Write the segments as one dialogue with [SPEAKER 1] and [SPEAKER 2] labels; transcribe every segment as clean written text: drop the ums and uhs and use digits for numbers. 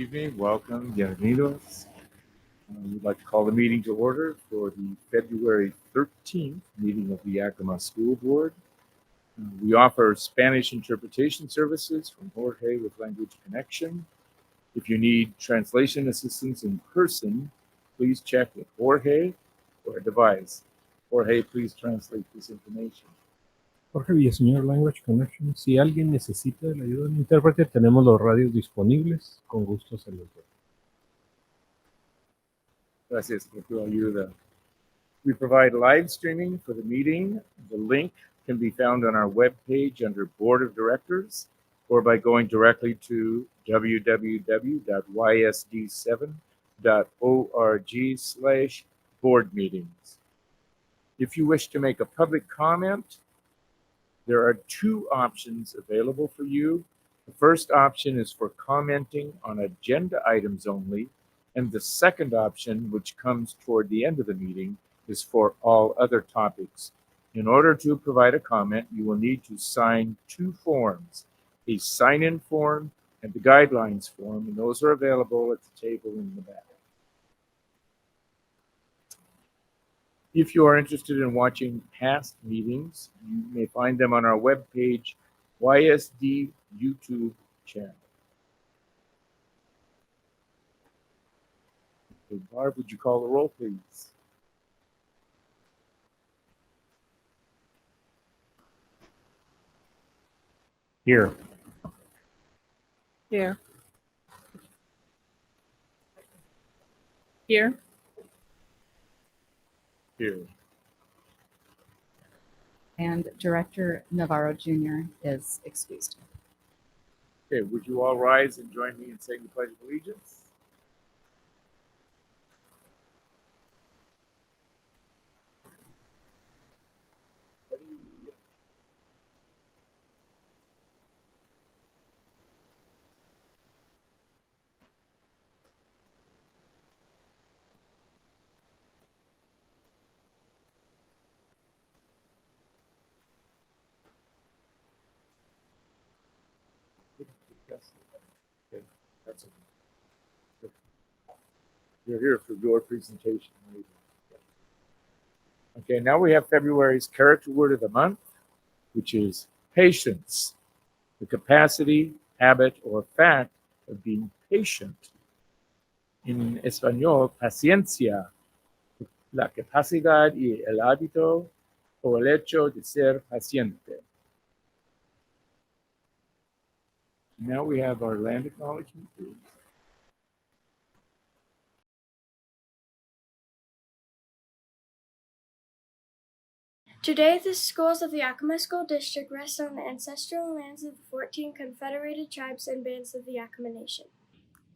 [SPEAKER 1] evening. Welcome. Bienvenidos. We'd like to call the meeting to order for the February 13th meeting of the Yakima School Board. We offer Spanish interpretation services from Jorge with Language Connection. If you need translation assistance in person, please check with Jorge or a device. Jorge, please translate this information.
[SPEAKER 2] Jorge Villaseñor, Language Connection. Si alguien necesita la ayuda del intérprete, tenemos los radios disponibles. Con gusto se los doy.
[SPEAKER 1] Gracias por tu ayuda. We provide live streaming for the meeting. The link can be found on our webpage under Board of Directors or by going directly to www.ysd7.org/board-meetings. If you wish to make a public comment, there are two options available for you. The first option is for commenting on agenda items only, and the second option, which comes toward the end of the meeting, is for all other topics. In order to provide a comment, you will need to sign two forms, a sign-in form and the guidelines form, and those are available at the table in the back. If you are interested in watching past meetings, you may find them on our webpage, YSD YouTube channel. Okay, Barb, would you call the roll, please?
[SPEAKER 2] Here.
[SPEAKER 3] Here. Here.
[SPEAKER 1] Here.
[SPEAKER 3] And Director Navarro Jr. is excused.
[SPEAKER 1] Okay, would you all rise and join me in saying the Pledge of Allegiance? Okay, that's okay. You're here for your presentation. Right? Okay, now we have February's character word of the month, which is patience, the capacity, habit, or fact of being patient. En español, paciencia, la capacidad y el hábito o el hecho de ser paciente. Now we have our land acknowledgement, please.
[SPEAKER 4] Today, the schools of the Yakima School District rest on the ancestral lands of the 14 confederated tribes and bands of the Yakima Nation.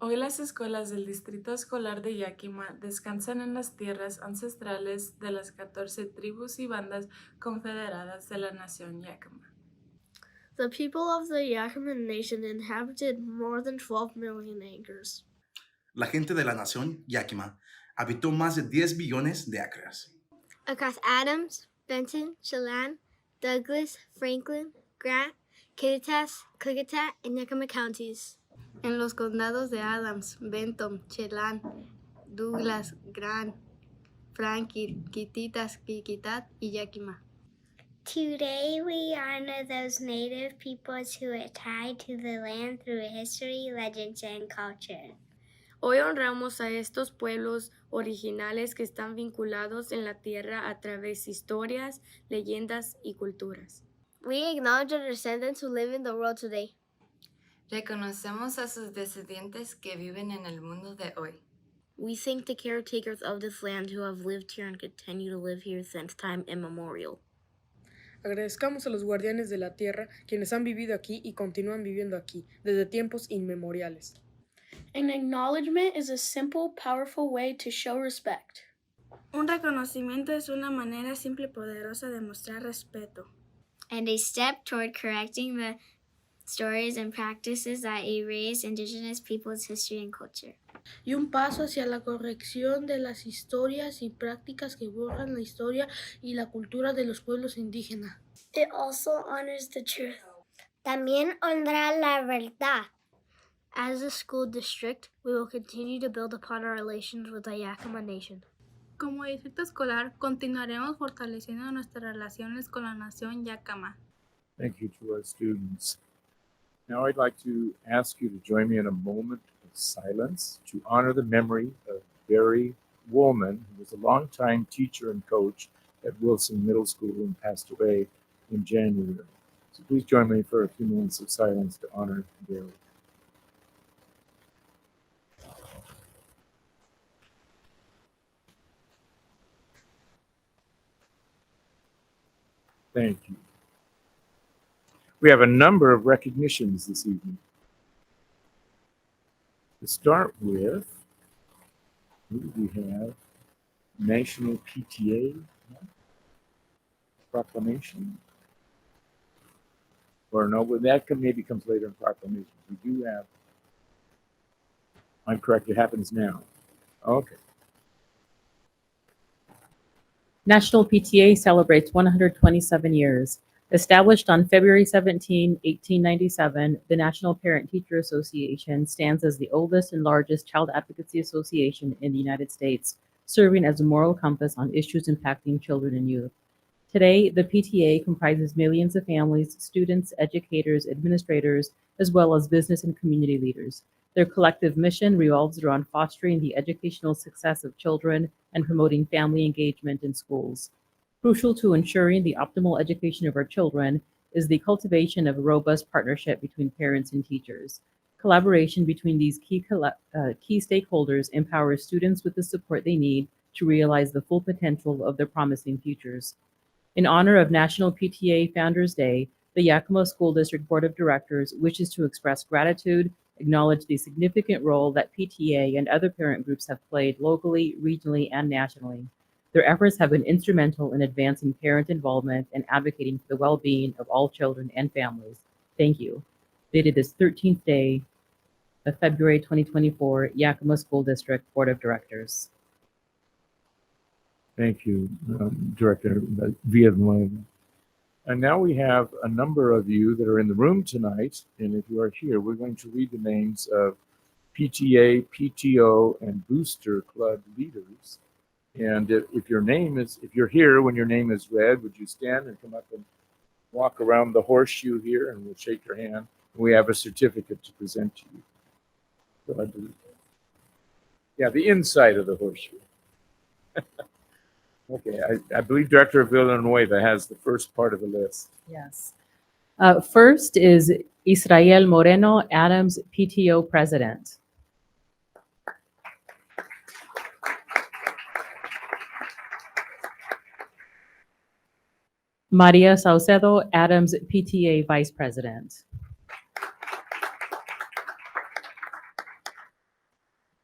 [SPEAKER 5] Hoy las escuelas del Distrito Escolar de Yakima descansan en las tierras ancestrales de las 14 tribus y bandas confederadas de la nación Yakima.
[SPEAKER 6] The people of the Yakima Nation inhabited more than 12 million acres.
[SPEAKER 7] La gente de la nación Yakima habitó más de 10 billones de acres.
[SPEAKER 6] Across Adams, Benton, Chelan, Douglas, Franklin, Grant, Kittitas, Klickitat, and Yakima counties. En los condados de Adams, Benton, Chelan, Douglas, Grant, Franklin, Kittitas, Klickitat, y Yakima.
[SPEAKER 8] Today we honor those native peoples who are tied to the land through history, legends, and culture.
[SPEAKER 6] Hoy honramos a estos pueblos originales que están vinculados en la tierra a través de historias, leyendas y culturas. We acknowledge the descendants who live in the world today.
[SPEAKER 5] Reconocemos a sus descendientes que viven en el mundo de hoy.
[SPEAKER 6] We thank the caretakers of this land who have lived here and continue to live here since time immemorial.
[SPEAKER 9] Agradezcamos a los guardianes de la tierra, quienes han vivido aquí y continúan viviendo aquí, desde tiempos inmemoriales.
[SPEAKER 4] An acknowledgement is a simple, powerful way to show respect.
[SPEAKER 6] Un reconocimiento es una manera simple y poderosa de mostrar respeto.
[SPEAKER 8] And a step toward correcting the stories and practices that erase indigenous peoples' history and culture.
[SPEAKER 6] Y un paso hacia la corrección de las historias y prácticas que borran la historia y la cultura de los pueblos indígenas.
[SPEAKER 4] It also honors the truth.
[SPEAKER 8] También honra la verdad.
[SPEAKER 6] As a school district, we will continue to build upon our relations with the Yakima Nation.
[SPEAKER 10] Como distrito escolar, continuaremos fortaleciendo nuestras relaciones con la nación Yakima.
[SPEAKER 1] Thank you to our students. Now I'd like to ask you to join me in a moment of silence to honor the memory of Barry Woolman, who was a longtime teacher and coach at Wilson Middle School and passed away in January. So please join me for a few moments of silence to honor Barry. Thank you. We have a number of recognitions this evening. To start with, who do we have? National PTA proclamation. Or no, well, that maybe comes later in proclamation. We do have, I'm correct, it happens now. Okay.
[SPEAKER 11] National PTA celebrates 127 years. Established on February 17, 1897, the National Parent-Teacher Association stands as the oldest and largest child advocacy association in the United States, serving as a moral compass on issues impacting children and youth. Today, the PTA comprises millions of families, students, educators, administrators, as well as business and community leaders. Their collective mission revolves around fostering the educational success of children and promoting family engagement in schools. Crucial to ensuring the optimal education of our children is the cultivation of a robust partnership between parents and teachers. Collaboration between these key stakeholders empowers students with the support they need to realize the full potential of their promising futures. In honor of National PTA Founders Day, the Yakima School District Board of Directors wishes to express gratitude, acknowledge the significant role that PTA and other parent groups have played locally, regionally, and nationally. Their efforts have been instrumental in advancing parent involvement and advocating for the well-being of all children and families. Thank you. Dated this 13th day of February 2024, Yakima School District Board of Directors.
[SPEAKER 1] Thank you, Director Villanueva. And now we have a number of you that are in the room tonight, and if you are here, we're going to read the names of PTA, PTO, and Booster Club leaders. And if you're here when your name is read, would you stand and come up and walk around the horseshoe here, and we'll shake your hand. We have a certificate to present to you. So I believe, yeah, the inside of the horseshoe. Okay, I believe Director Villanueva has the first part of the list.
[SPEAKER 11] Yes. First is Israel Moreno, Adams PTO President. Maria Saucedo, Adams PTA Vice President.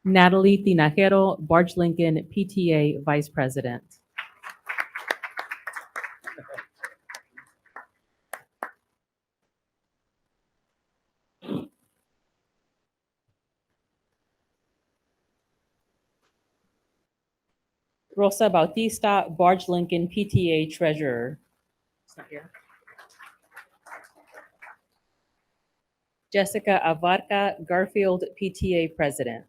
[SPEAKER 11] Natalie Tinajero, Barge Lincoln PTA Vice President. Rosa Bautista, Barge Lincoln PTA Treasurer. It's not here. Jessica Avarca, Garfield PTA President.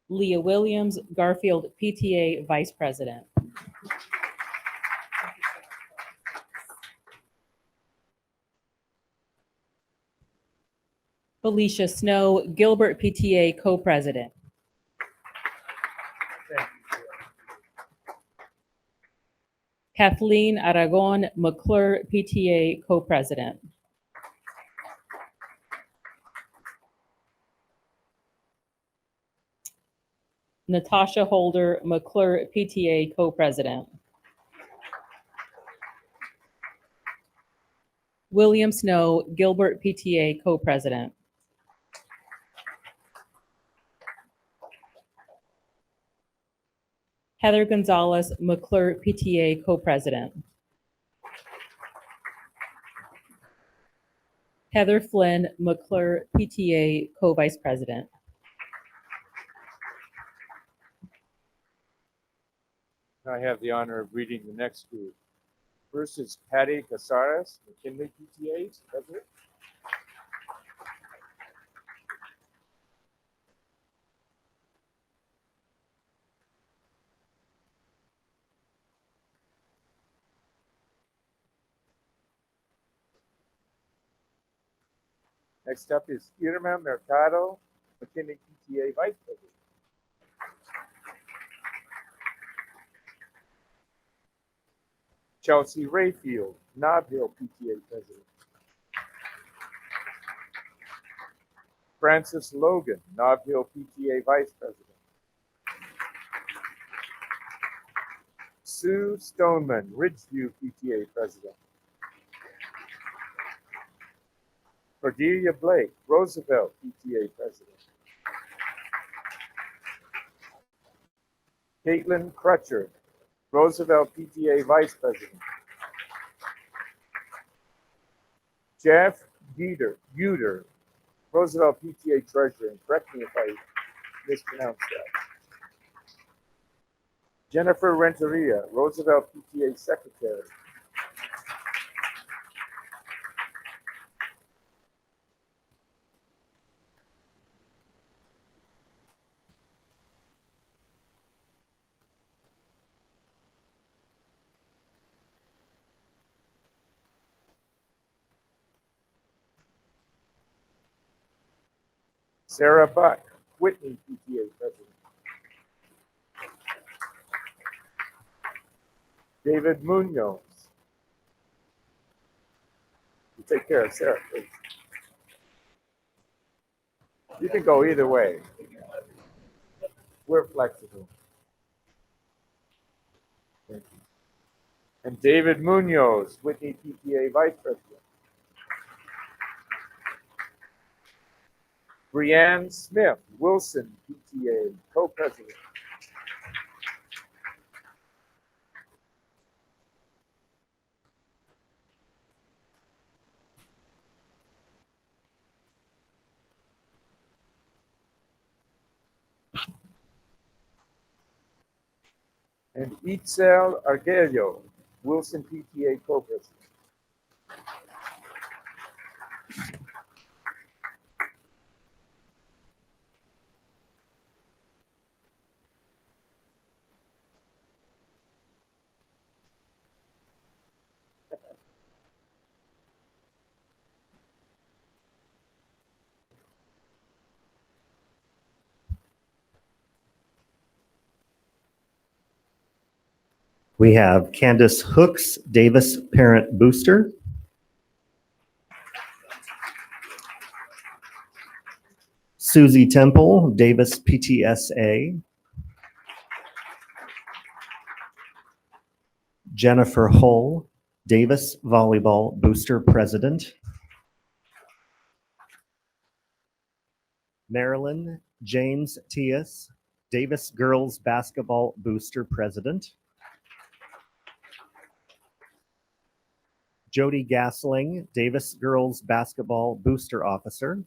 [SPEAKER 11] Leah Williams, Garfield PTA Vice President. Felicia Snow, Gilbert PTA Co-President. Kathleen Aragon, McClure PTA Co-President. Natasha Holder, McClure PTA Co-President. William Snow, Gilbert PTA Co-President. Heather Gonzalez, McClure PTA Co-President. Heather Flynn, McClure PTA Co-Vice President.
[SPEAKER 1] I have the honor of reading the next group. First is Patty Casares, McKinley PTA's president. Next up is Irma Mercado, McKinley PTA vice president. Chelsea Rayfield, Nob Hill PTA president. Francis Logan, Nob Hill PTA vice president. Sue Stoneman, Ridgeview PTA president. Cordelia Blake, Roosevelt PTA president. Caitlin Crutcher, Roosevelt PTA vice president. Jeff Uter, Roosevelt PTA treasurer, and correct me if I mispronounced that. Jennifer Renteria, Roosevelt PTA secretary. Sarah Buck, Whitney PTA president. David Munoz. You take care of Sarah, please. You can go either way. We're flexible. Thank you. And David Munoz, Whitney PTA vice president. Brianne Smith, Wilson PTA co-president. And Itzel Argello, Wilson PTA co-president.
[SPEAKER 12] We have Candace Hooks, Davis Parent Booster. Susie Temple, Davis PTSA. Jennifer Hull, Davis Volleyball Booster President. Marilyn James Tias, Davis Girls Basketball Booster President. Jody Gasling, Davis Girls Basketball Booster Officer.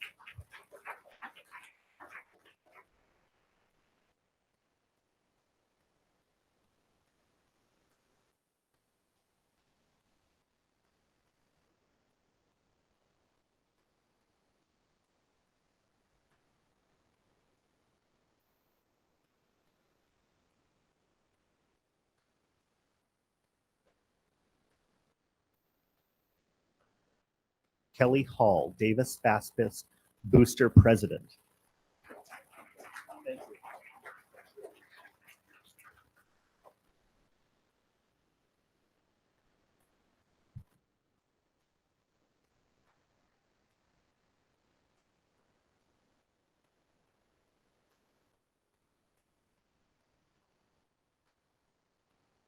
[SPEAKER 12] Kelly Hall, Davis Fastpass Booster President.
[SPEAKER 1] Thank you.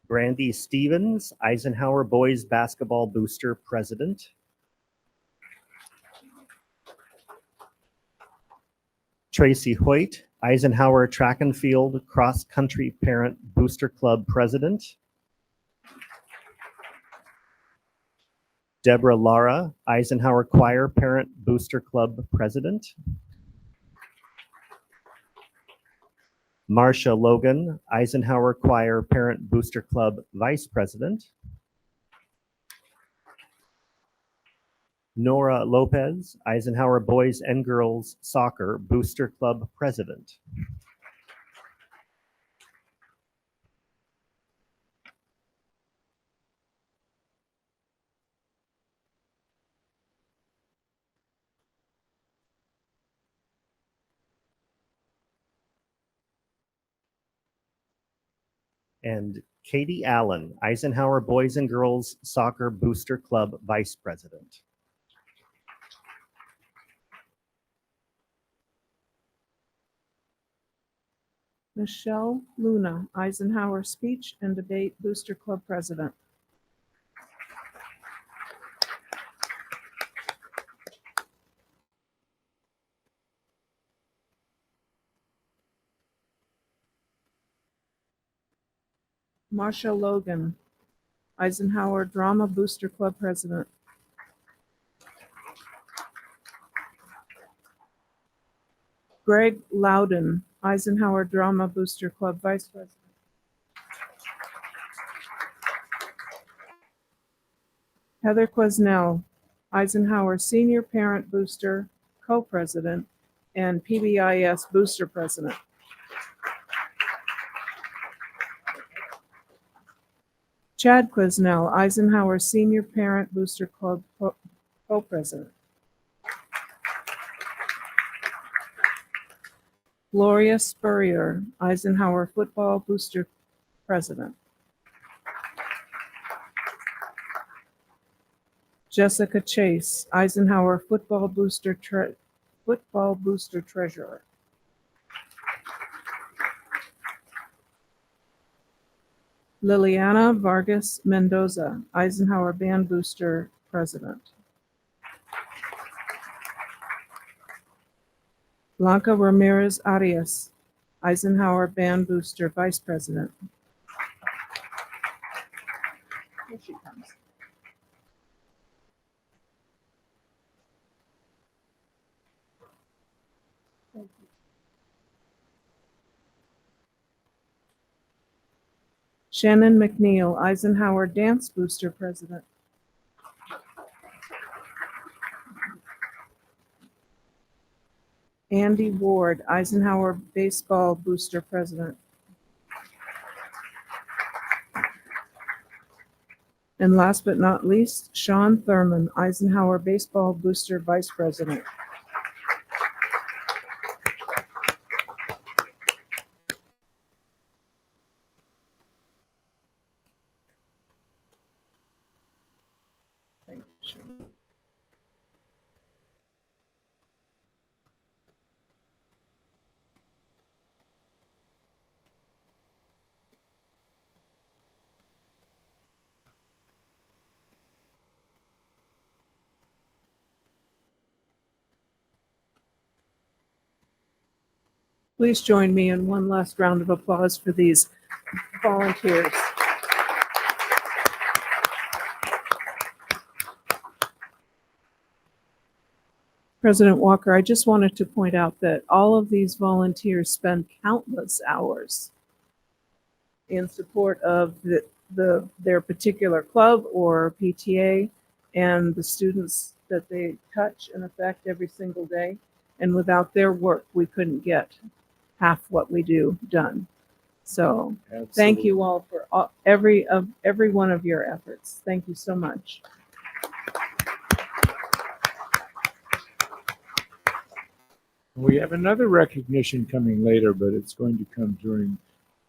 [SPEAKER 12] Brandy Stevens, Eisenhower Boys Basketball Booster President. Tracy Hoyt, Eisenhower Track and Field Cross Country Parent Booster Club President. Deborah Lara, Eisenhower Choir Parent Booster Club President. Marcia Logan, Eisenhower Choir Parent Booster Club Vice President. Nora Lopez, Eisenhower Boys and Girls Soccer Booster Club President. And Katie Allen, Eisenhower Boys and Girls Soccer Booster Club Vice President.
[SPEAKER 13] Michelle Luna, Eisenhower Speech and Debate Booster Club President. Marsha Logan, Eisenhower Drama Booster Club President. Greg Loudon, Eisenhower Drama Booster Club Vice President. Heather Quesnell, Eisenhower Senior Parent Booster Co-President and PBIS Booster President. Chad Quesnell, Eisenhower Senior Parent Booster Club Co-President. Gloria Spurrier, Eisenhower Football Booster President. Jessica Chase, Eisenhower Football Booster Treasurer. Liliana Vargas Mendoza, Eisenhower Band Booster President. Blanca Ramirez Arias, Eisenhower Band Booster Vice President. Here she comes. Thank you. Shannon McNeil, Eisenhower Dance Booster President. Andy Ward, Eisenhower Baseball Booster President. And last but not least, Sean Thurman, Eisenhower Baseball Booster Vice President. Thank you, Sean. Please join me in one last round of applause for these volunteers. President Walker, I just wanted to point out that all of these volunteers spend countless hours in support of their particular club or PTA and the students that they touch and affect every single day. And without their work, we couldn't get half what we do done. So thank you all for every one of your efforts. Thank you so much.
[SPEAKER 1] We have another recognition coming later, but it's going to come during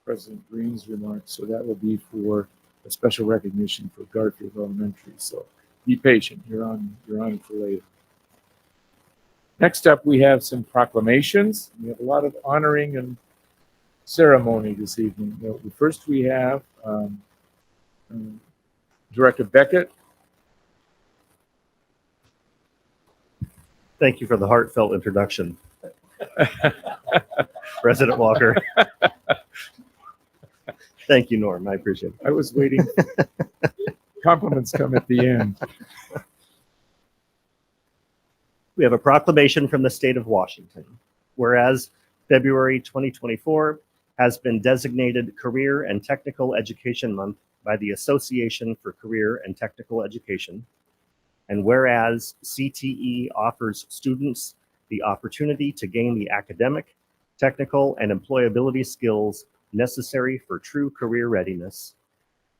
[SPEAKER 1] President Green's remarks. So that will be for a special recognition for Garfield Elementary. So be patient. You're on for later. Next up, we have some proclamations. We have a lot of honoring and ceremony this evening. First, we have Director Beckett.
[SPEAKER 12] Thank you for the heartfelt introduction, President Walker. Thank you, Norm. I appreciate it.
[SPEAKER 1] I was waiting. Compliments come at the end.
[SPEAKER 12] We have a proclamation from the state of Washington. Whereas February 2024 has been designated Career and Technical Education Month by the Association for Career and Technical Education. And whereas CTE offers students the opportunity to gain the academic, technical, and employability skills necessary for true career readiness.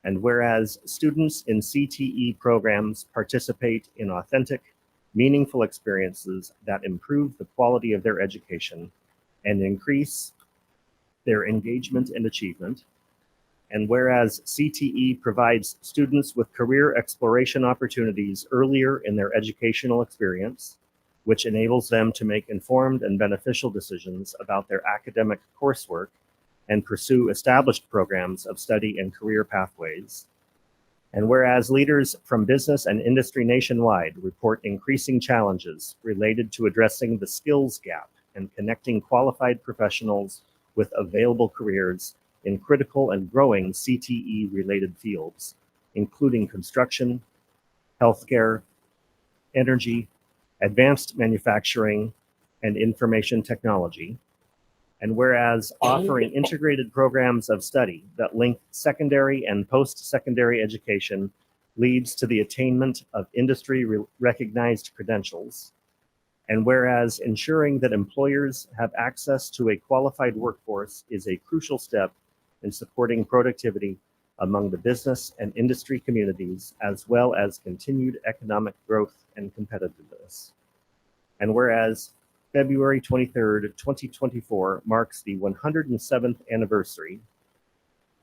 [SPEAKER 12] And whereas students in CTE programs participate in authentic, meaningful experiences that improve the quality of their education and increase their engagement and achievement. And whereas CTE provides students with career exploration opportunities earlier in their educational experience, which enables them to make informed and beneficial decisions about their academic coursework and pursue established programs of study and career pathways. And whereas leaders from business and industry nationwide report increasing challenges related to addressing the skills gap and connecting qualified professionals with available careers in critical and growing CTE-related fields, including construction, healthcare, energy, advanced manufacturing, and information technology. And whereas offering integrated programs of study that link secondary and post-secondary education leads to the attainment of industry-recognized credentials. And whereas ensuring that employers have access to a qualified workforce is a crucial step in supporting productivity among the business and industry communities, as well as continued economic growth and competitiveness. And whereas February 23rd, 2024 marks the 107th anniversary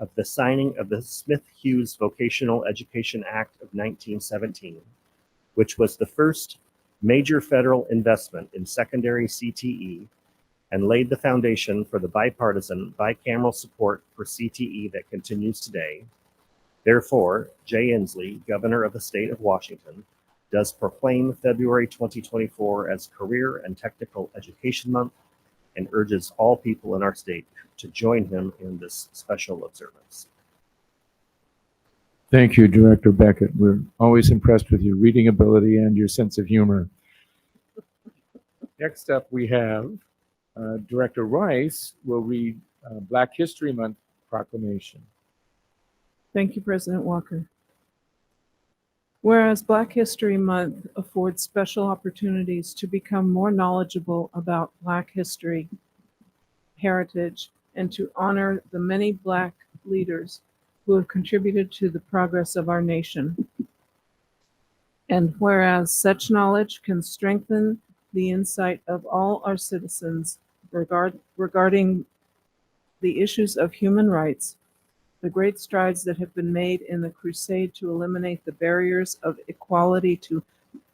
[SPEAKER 12] of the signing of the Smith-Hughes Vocational Education Act of 1917, which was the first major federal investment in secondary CTE and laid the foundation for the bipartisan, bicameral support for CTE that continues today. Therefore, Jay Inslee, Governor of the State of Washington, does proclaim February 2024 as Career and Technical Education Month and urges all people in our state to join him in this special observance.
[SPEAKER 1] Thank you, Director Beckett. We're always impressed with your reading ability and your sense of humor. Next up, we have Director Rice will read Black History Month proclamation.
[SPEAKER 13] Thank you, President Walker. Whereas Black History Month affords special opportunities to become more knowledgeable about Black history, heritage, and to honor the many Black leaders who have contributed to the progress of our nation. And whereas such knowledge can strengthen the insight of all our citizens regarding the issues of human rights, the great strides that have been made in the crusade to eliminate the barriers of equality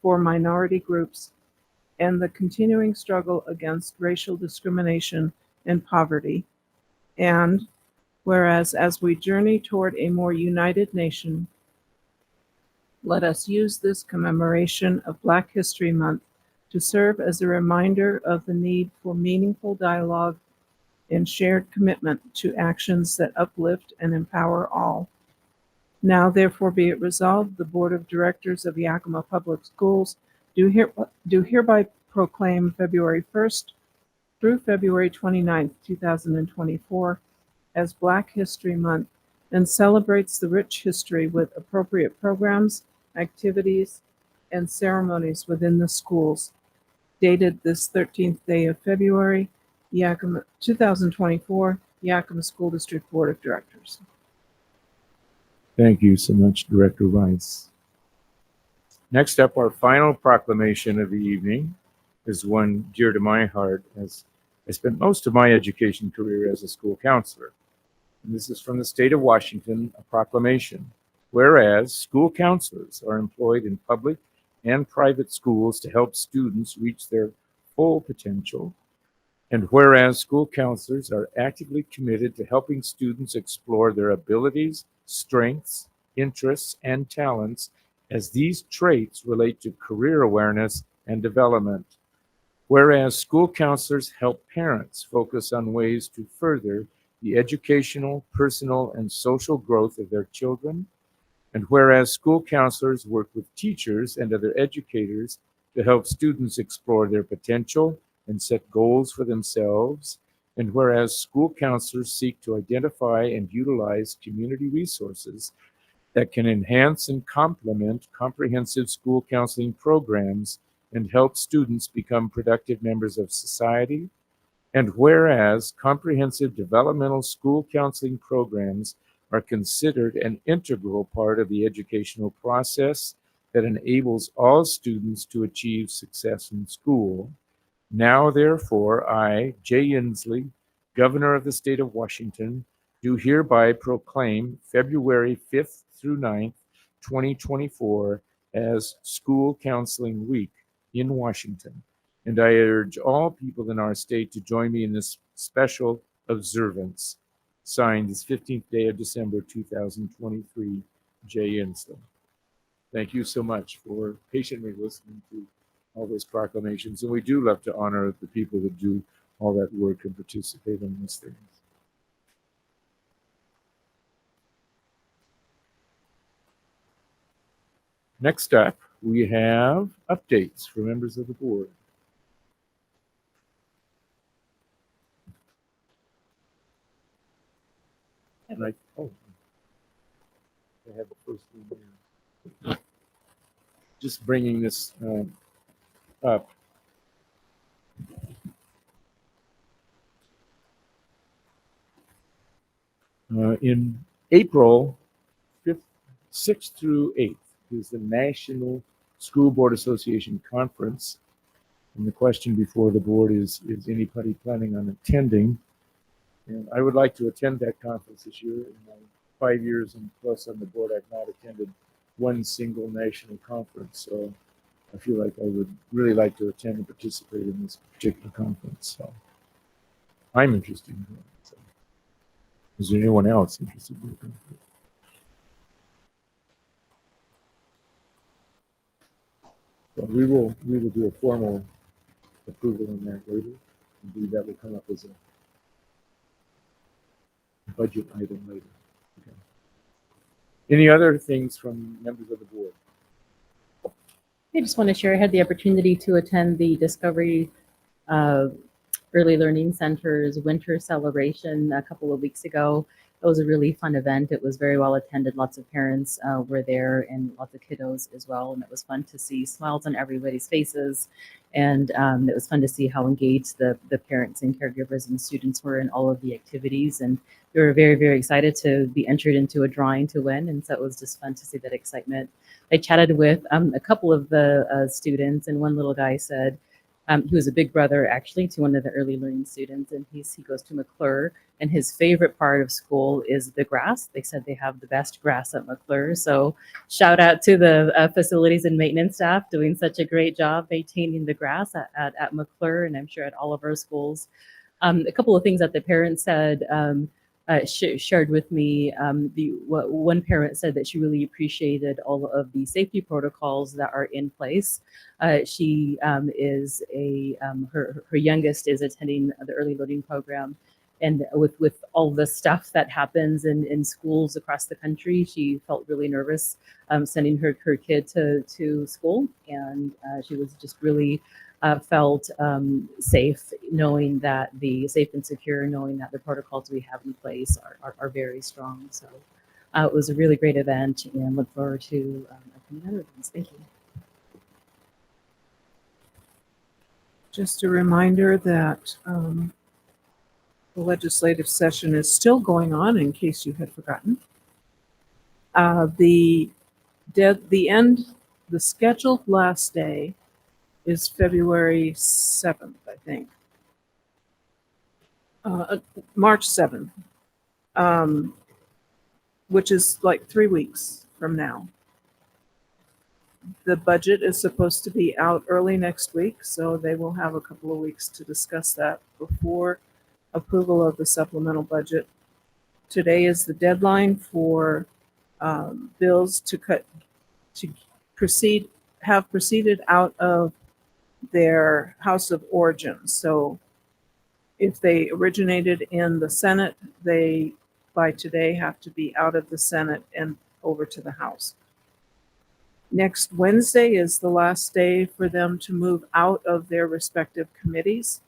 [SPEAKER 13] for minority groups, and the continuing struggle against racial discrimination and poverty. And whereas as we journey toward a more united nation, let us use this commemoration of Black History Month to serve as a reminder of the need for meaningful dialogue and shared commitment to actions that uplift and empower all. Now, therefore, be it resolved, the Board of Directors of Yakima Public Schools do hereby proclaim February 1st through February 29th, 2024 as Black History Month and celebrates the rich history with appropriate programs, activities, and ceremonies within the schools. Dated this 13th day of February, Yakima 2024, Yakima School District Board of Directors.
[SPEAKER 1] Thank you so much, Director Rice. Next up, our final proclamation of the evening is one dear to my heart, as I spent most of my education career as a school counselor. And this is from the state of Washington, a proclamation. Whereas school counselors are employed in public and private schools to help students reach their full potential, and whereas school counselors are actively committed to helping students explore their abilities, strengths, interests, and talents as these traits relate to career awareness and development. Whereas school counselors help parents focus on ways to further the educational, personal, and social growth of their children. And whereas school counselors work with teachers and other educators to help students explore their potential and set goals for themselves, and whereas school counselors seek to identify and utilize community resources that can enhance and complement comprehensive school counseling programs and help students become productive members of society. And whereas comprehensive developmental school counseling programs are considered an integral part of the educational process that enables all students to achieve success in school, now therefore I, Jay Inslee, Governor of the State of Washington, do hereby proclaim February 5th through 9th, 2024 as School Counseling Week in Washington. And I urge all people in our state to join me in this special observance. Signed this 15th day of December 2023, Jay Inslee. Thank you so much for patiently listening to all those proclamations. And we do love to honor the people that do all that work and participate in these things. Next up, we have updates for members of the board. And I have the first one here. Just bringing this up. In April 5th, 6th through 8th is the National School Board Association Conference. And the question before the board is anybody planning on attending? And I would like to attend that conference this year. In my 5 years and plus on the board, I've not attended one single national conference. So I feel like I would really like to attend and participate in this particular conference. So I'm interested in it. So. Is there anyone else interested in it? So we will do a formal approval on that later. I believe that will come up as a budget item later. Okay. Any other things from members of the board?
[SPEAKER 11] I just want to share, I had the opportunity to attend the Discovery Early Learning Center's winter celebration a couple of weeks ago. It was a really fun event. It was very well attended. Lots of parents were there and lots of kiddos as well. And it was fun to see smiles on everybody's faces. And it was fun to see how engaged the parents and caregivers and students were in all of the activities. And we were very, very excited to be entered into a drawing to win. And so it was just fun to see that excitement. I chatted with a couple of the students, and one little guy said, he was a big brother actually to one of the early learning students, and he goes to McClure, and his favorite part of school is the grass. They said they have the best grass at McClure. So shout out to the facilities and maintenance staff doing such a great job maintaining the grass at McClure, and I'm sure at all of our schools. A couple of things that the parents said shared with me. One parent said that she really appreciated all of the safety protocols that are in place. She is her youngest is attending the early learning program, and with all the stuff that happens in schools across the country, she felt really nervous sending her kid to school, and she was just really felt safe, knowing that the safe and secure, knowing that the protocols we have in place are very strong. So it was a really great event, and look forward to attending other events. Thank you.
[SPEAKER 13] Just a reminder that the legislative session is still going on, in case you had forgotten. The scheduled last day is February 7th, I think. March 7th, which is like 3 weeks from now. The budget is supposed to be out early next week, so they will have a couple of weeks to discuss that before approval of the supplemental budget. Today is the deadline for bills to have proceeded out of their house of origin. So if they originated in the Senate, they by today have to be out of the Senate and over to the House. Next Wednesday is the last day for them to move out of their respective committees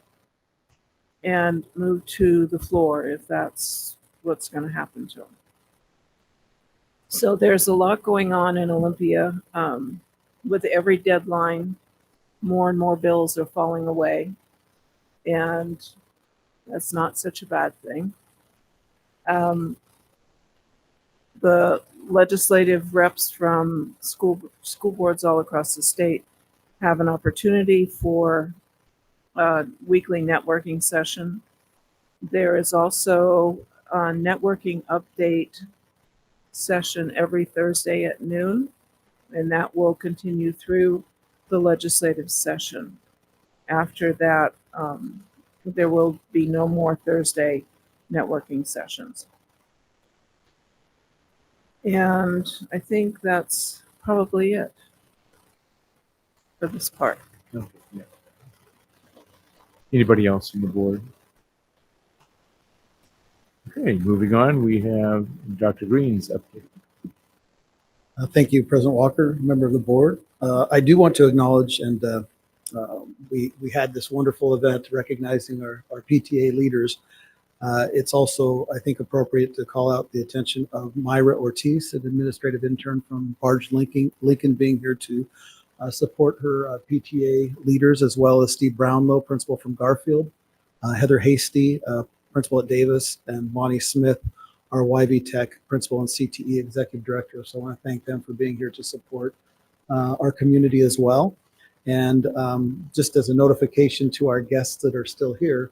[SPEAKER 13] and move to the floor, if that's what's going to happen to them. So there's a lot going on in Olympia. With every deadline, more and more bills are falling away, and that's not such a bad thing. The legislative reps from school boards all across the state have an opportunity for a weekly networking session. There is also a networking update session every Thursday at noon, and that will continue through the legislative session. After that, there will be no more Thursday networking sessions. And I think that's probably it for this part.
[SPEAKER 1] Okay, yeah. Anybody else from the board? Okay, moving on, we have Dr. Green's update.
[SPEAKER 14] Thank you, President Walker, member of the board. I do want to acknowledge, and we had this wonderful event recognizing our PTA leaders. It's also, I think, appropriate to call out the attention of Myra Ortiz, an administrative intern from Barge Lincoln being here to support her PTA leaders, as well as Steve Brownlow, principal from Garfield, Heather Hasty, principal at Davis, and Monty Smith, our YV Tech principal and CTE executive director. So I want to thank them for being here to support our community as well. And just as a notification to our guests that are still here,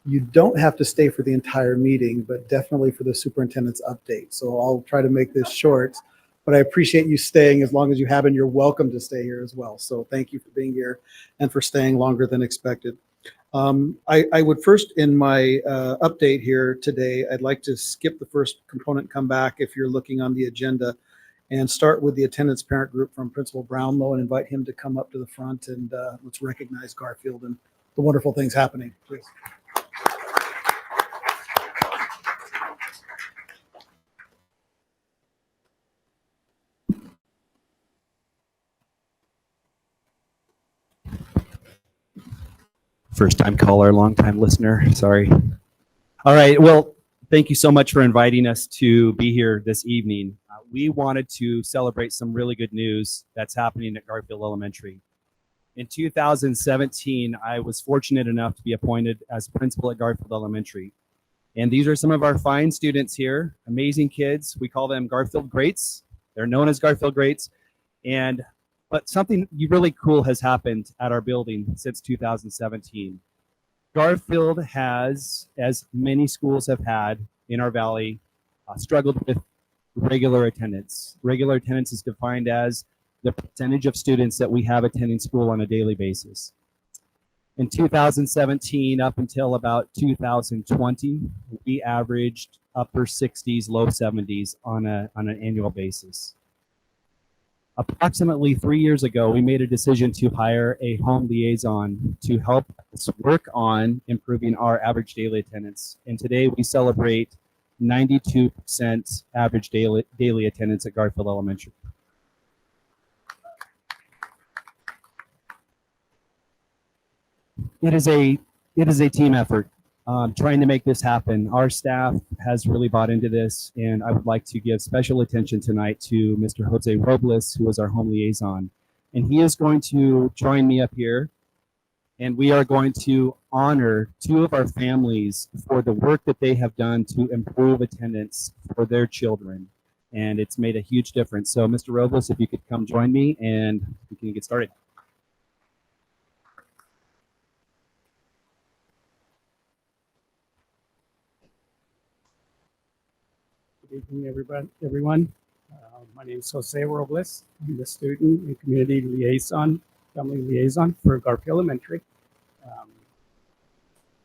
[SPEAKER 14] you don't have to stay for the entire meeting, but definitely for the superintendent's update. So I'll try to make this short, but I appreciate you staying as long as you have, and you're welcome to stay here as well. So thank you for being here and for staying longer than expected. I would first, in my update here today, I'd like to skip the first component, come back if you're looking on the agenda, and start with the attendance parent group from Principal Brownlow and invite him to come up to the front, and let's recognize Garfield and the wonderful things happening, please.
[SPEAKER 15] First time caller, long time listener. Sorry. All right. Well, thank you so much for inviting us to be here this evening. We wanted to celebrate some really good news that's happening at Garfield Elementary. In 2017, I was fortunate enough to be appointed as principal at Garfield Elementary. And these are some of our fine students here, amazing kids. We call them Garfield Greats. They're known as Garfield Greats. But something really cool has happened at our building since 2017. Garfield has, as many schools have had in our valley, struggled with regular attendance. Regular attendance is defined as the percentage of students that we have attending school on a daily basis. In 2017, up until about 2020, we averaged upper 60s, low 70s on an annual basis. Approximately 3 years ago, we made a decision to hire a home liaison to help us work on improving our average daily attendance. And today we celebrate 92% average daily attendance at Garfield Elementary. It is a team effort. Trying to make this happen. Our staff has really bought into this, and I would like to give special attention tonight to Mr. Jose Robles, who is our home liaison. And he is going to join me up here, and we are going to honor two of our families for the work that they have done to improve attendance for their children. And it's made a huge difference. So Mr. Robles, if you could come join me, and we can get started.
[SPEAKER 16] Good evening, everyone. My name is Jose Robles. I'm the student and community liaison, family liaison for Garfield Elementary.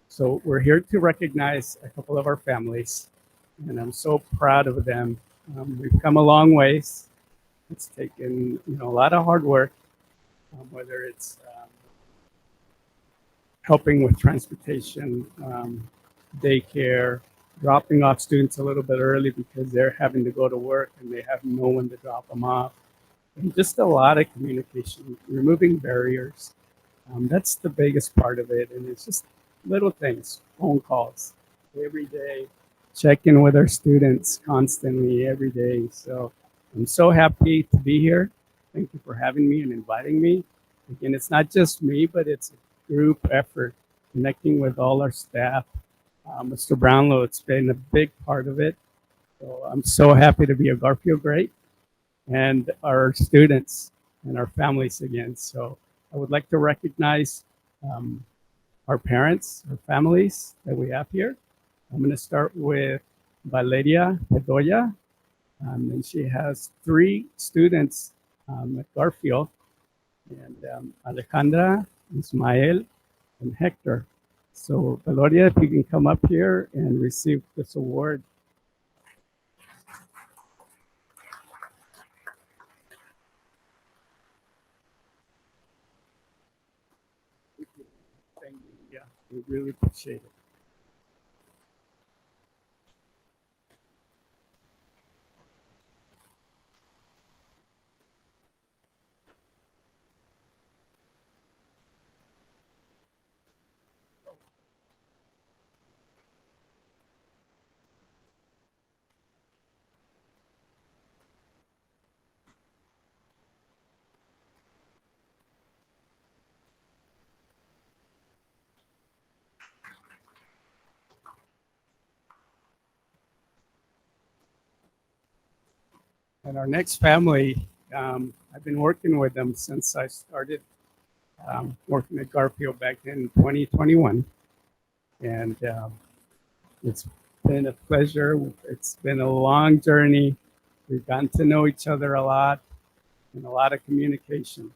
[SPEAKER 16] So we're here to recognize a couple of our families, and I'm so proud of them. We've come a long ways. It's taken a lot of hard work, whether it's helping with transportation, daycare, dropping off students a little bit early because they're having to go to work and they have no one to drop them off. And just a lot of communication, removing barriers. That's the biggest part of it. And it's just little things, phone calls every day, check in with our students constantly every day. So I'm so happy to be here. Thank you for having me and inviting me. Again, it's not just me, but it's a group effort, connecting with all our staff. Mr. Brownlow, it's been a big part of it. So I'm so happy to be a Garfield great and our students and our families again. So I would like to recognize our parents, our families that we have here. I'm going to start with Valeria Bedoya, and she has 3 students at Garfield, and Alejandra, Ismael, and Hector. So Valeria, if you can come up here and receive this award. Thank you. Yeah, we really appreciate it. And our next family, I've been working with them since I started working at Garfield back in 2021. And it's been a pleasure. It's been a long journey. We've gotten to know each other a lot and a lot of communication.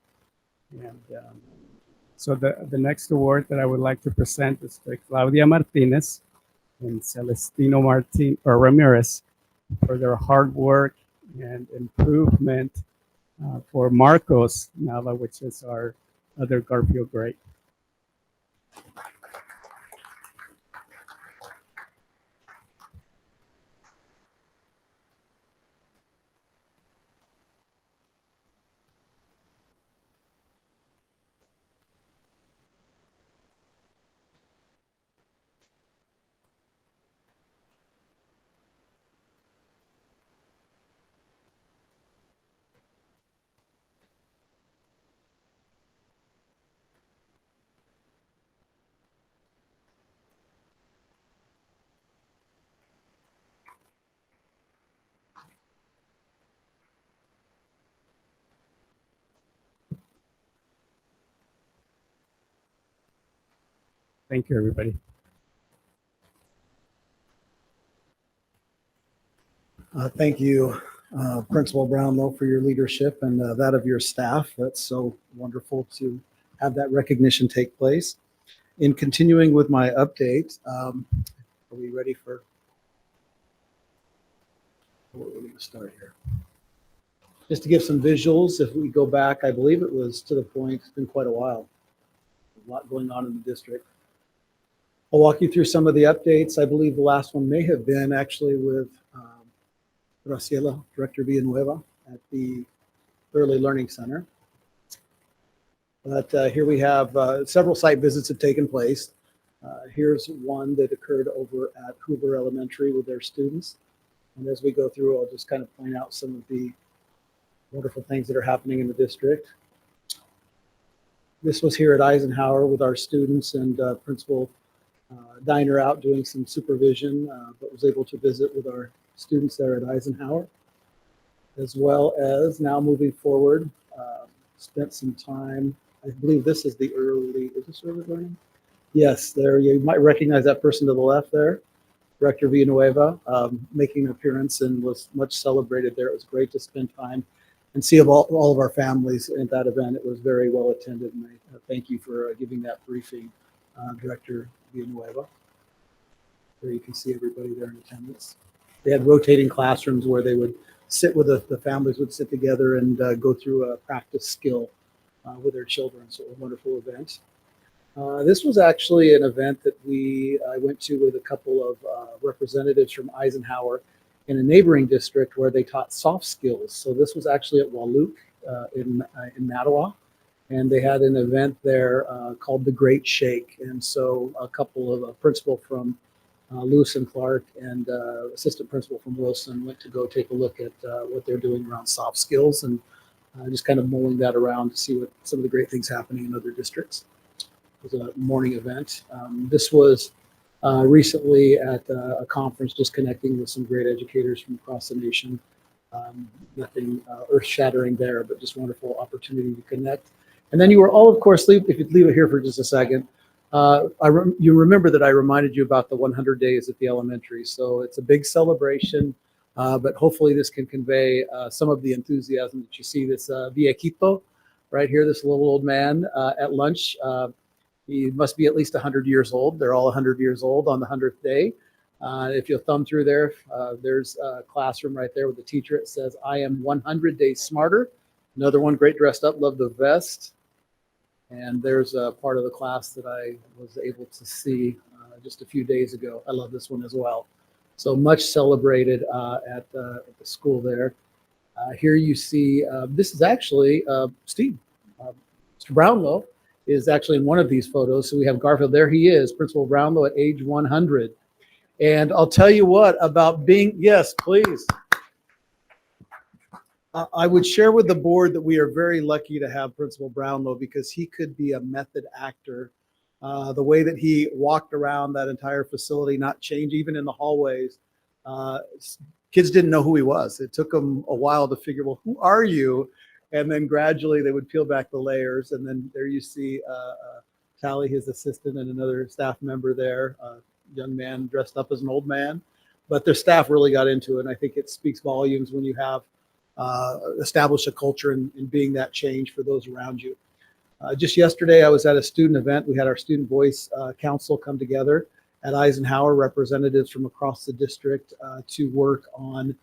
[SPEAKER 16] And so the next award that I would like to present is to Claudia Martinez and Celestino Martin or Ramirez for their hard work and improvement for Marcos Nava, which is our other Garfield great. Thank you, everybody.
[SPEAKER 14] Thank you, Principal Brownlow, for your leadership and that of your staff. That's so wonderful to have that recognition take place. In continuing with my update, are we ready for what we're going to start here? Just to give some visuals, if we go back, I believe it was to the point, it's been quite a while, a lot going on in the district. I'll walk you through some of the updates. I believe the last one may have been actually with Graciela, Director Villanueva at the Early Learning Center. But here we have several site visits have taken place. Here's one that occurred over at Hoover Elementary with their students. And as we go through, I'll just kind of point out some of the wonderful things that are happening in the district. This was here at Eisenhower with our students and Principal Diner out doing some supervision, but was able to visit with our students there at Eisenhower, as well as now moving forward, spent some time, I believe this is the early, is this early learning? Yes, there, you might recognize that person to the left there, Director Villanueva, making an appearance and was much celebrated there. It was great to spend time and see all of our families at that event. It was very well attended, and I thank you for giving that briefing, Director Villanueva. There you can see everybody there in attendance. They had rotating classrooms where they would sit with the families would sit together and go through a practice skill with their children. So a wonderful event. This was actually an event that I went to with a couple of representatives from Eisenhower in a neighboring district where they taught soft skills. So this was actually at Walook in Mattawa. And they had an event there called the Great Shake. And so a couple of principal from Lewis and Clark and assistant principal from Wilson went to go take a look at what they're doing around soft skills and just kind of mulling that around to see what some of the great things happening in other districts. It was a morning event. This was recently at a conference, just connecting with some great educators from across the nation. Nothing earth-shattering there, but just wonderful opportunity to connect. And then you were all, of course, if you'd leave it here for just a second, you remember that I reminded you about the 100 days at the elementary. So it's a big celebration, but hopefully this can convey some of the enthusiasm that you see. This viejito right here, this little old man at lunch. He must be at least 100 years old. They're all 100 years old on the 100th day. If you'll thumb through there, there's a classroom right there with the teacher. It says, "I am 100 days smarter." Another one, great dressed up, love the vest. And there's a part of the class that I was able to see just a few days ago. I love this one as well. So much celebrated at the school there. Here you see, this is actually Steve. Mr. Brownlow is actually in one of these photos. So we have Garfield. There he is, Principal Brownlow at age 100. And I'll tell you what about being, yes, please. I would share with the board that we are very lucky to have Principal Brownlow because he could be a method actor. The way that he walked around that entire facility, not change, even in the hallways. Kids didn't know who he was. It took them a while to figure, well, who are you? And then gradually they would peel back the layers. And then there you see Tally, his assistant, and another staff member there, young man dressed up as an old man. But their staff really got into it. And I think it speaks volumes when you have established a culture in being that change for those around you. Just yesterday, I was at a student event. We had our Student Voice Council come together at Eisenhower, representatives from across the district to work on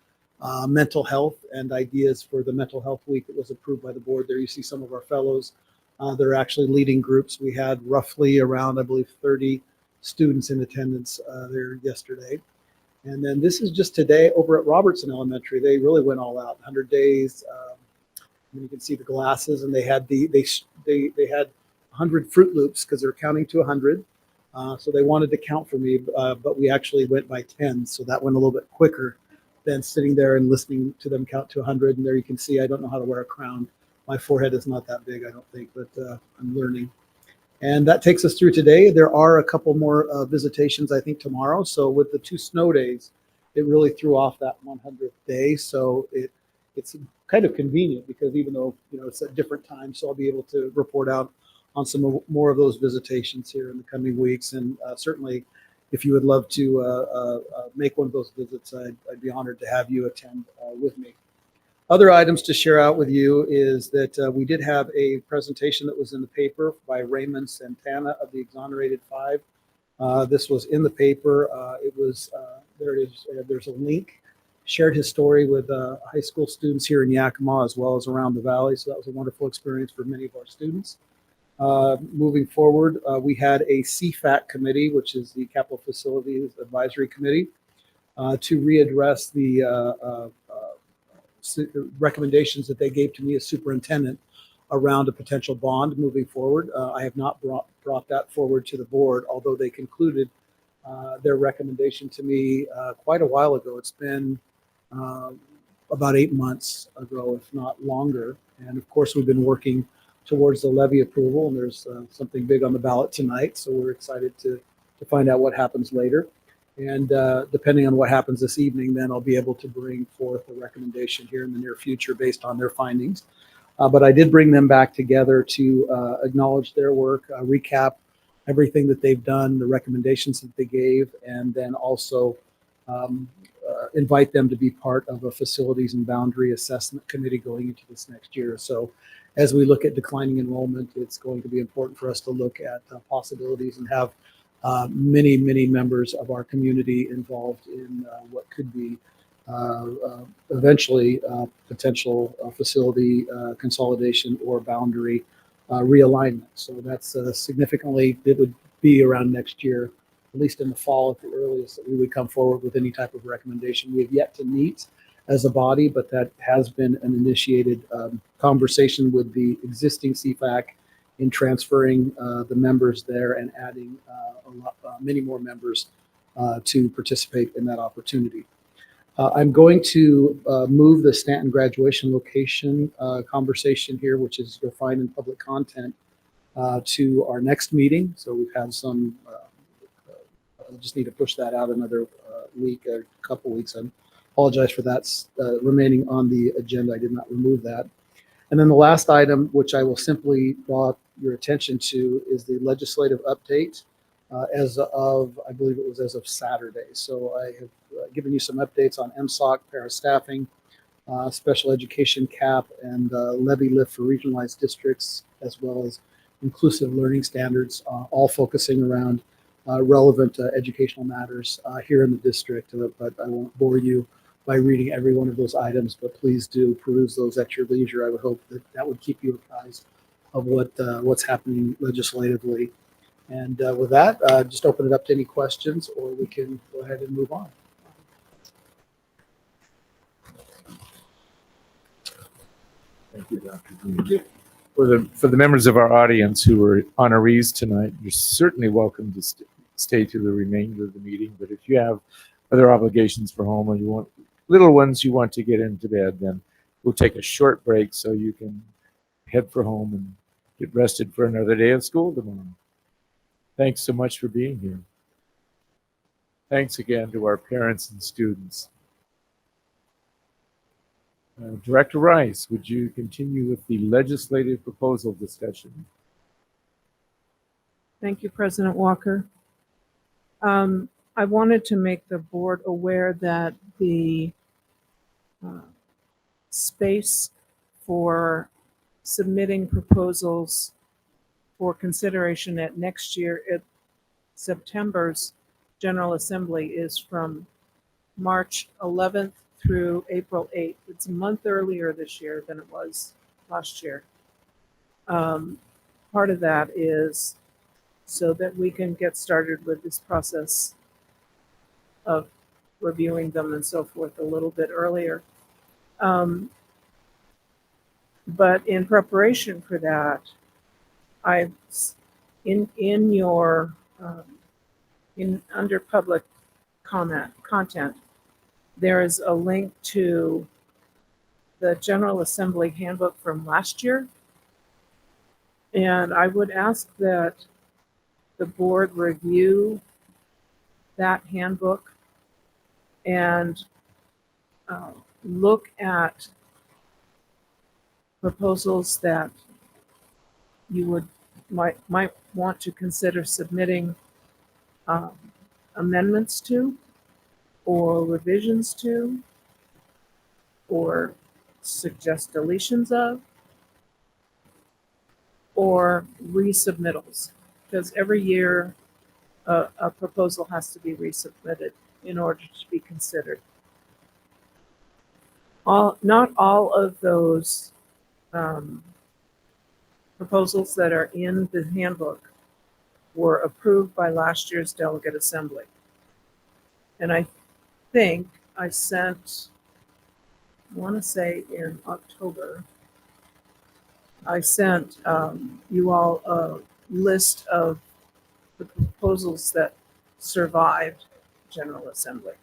[SPEAKER 14] mental health and ideas for the Mental Health Week that was approved by the board. There you see some of our fellows that are actually leading groups. We had roughly around, I believe, 30 students in attendance there yesterday. And then this is just today over at Robertson Elementary. They really went all out. 100 days. And you can see the glasses, and they had they had 100 Fruit Loops because they're counting to 100. So they wanted to count for me, but we actually went by 10. So that went a little bit quicker than sitting there and listening to them count to 100. And there you can see I don't know how to wear a crown. My forehead is not that big, I don't think, but I'm learning. And that takes us through today. There are a couple more visitations, I think, tomorrow. So with the 2 snow days, it really threw off that 100th day. So it's kind of convenient because even though it's at different times, so I'll be able to report out on some more of those visitations here in the coming weeks. And certainly, if you would love to make one of those visits, I'd be honored to have you attend with me. Other items to share out with you is that we did have a presentation that was in the paper by Raymond Santana of the Exonerated Five. This was in the paper. It was there's a link. Shared his story with high school students here in Yakima as well as around the valley. So that was a wonderful experience for many of our students. Moving forward, we had a CFAC committee, which is the Capital Facilities Advisory Committee, to readdress the recommendations that they gave to me as superintendent around a potential bond moving forward. I have not brought that forward to the board, although they concluded their recommendation to me quite a while ago. It's been about 8 months ago, if not longer. And of course, we've been working towards the levy approval, and there's something big on the ballot tonight. So we're excited to find out what happens later. And depending on what happens this evening, then I'll be able to bring forth a recommendation here in the near future based on their findings. But I did bring them back together to acknowledge their work, recap everything that they've done, the recommendations that they gave, and then also invite them to be part of a facilities and boundary assessment committee going into this next year. So as we look at declining enrollment, it's going to be important for us to look at possibilities and have many members of our community involved in what could be eventually potential facility consolidation or boundary realignment. So that's significantly, it would be around next year, at least in the fall at the earliest, that we would come forward with any type of recommendation. We have yet to meet as a body, but that has been an initiated conversation with the existing CFAC in transferring the members there and adding many more members to participate in that opportunity. I'm going to move the Stanton graduation location conversation here, which is you'll find in public content, to our next meeting. So we've had some, I just need to push that out another week, a couple weeks. I apologize for that remaining on the agenda. I did not remove that. And then the last item, which I will simply draw your attention to, is the legislative update as of, I believe it was as of Saturday. So I have given you some updates on MSOC, parastaffing, special education cap, and levy lift for regionalized districts, as well as inclusive learning standards, all focusing around relevant educational matters here in the district. But I won't bore you by reading every one of those items, but please do peruse those at your leisure. I would hope that that would keep you apprised of what's happening legislatively. And with that, just open it up to any questions, or we can go ahead and move on.
[SPEAKER 1] Thank you, Dr. Green. For the members of our audience who are honorees tonight, you're certainly welcome to stay through the remainder of the meeting. But if you have other obligations for home, or you want little ones you want to get into bed, then we'll take a short break so you can head for home and get rested for another day of school tomorrow. Thanks so much for being here. Thanks again to our parents and students. Director Rice, would you continue with the legislative proposal discussion?
[SPEAKER 13] Thank you, President Walker. I wanted to make the board aware that the space for submitting proposals for consideration at next year at September's General Assembly is from March 11th through April 8th. It's a month earlier this year than it was last year. Part of that is so that we can get started with this process of reviewing them and so forth a little bit earlier. But in preparation for that, I've in your under public content, there is a link to the General Assembly handbook from last year. And I would ask that the board review that handbook and look at proposals that you might want to consider submitting amendments to, or revisions to, or suggest deletions of, or resubmittals, because every year a proposal has to be resubmitted in order to be considered. Not all of those proposals that are in the handbook were approved by last year's delegate assembly. And I think I sent, I want to say in October, I sent you all a list of the proposals that survived General Assembly.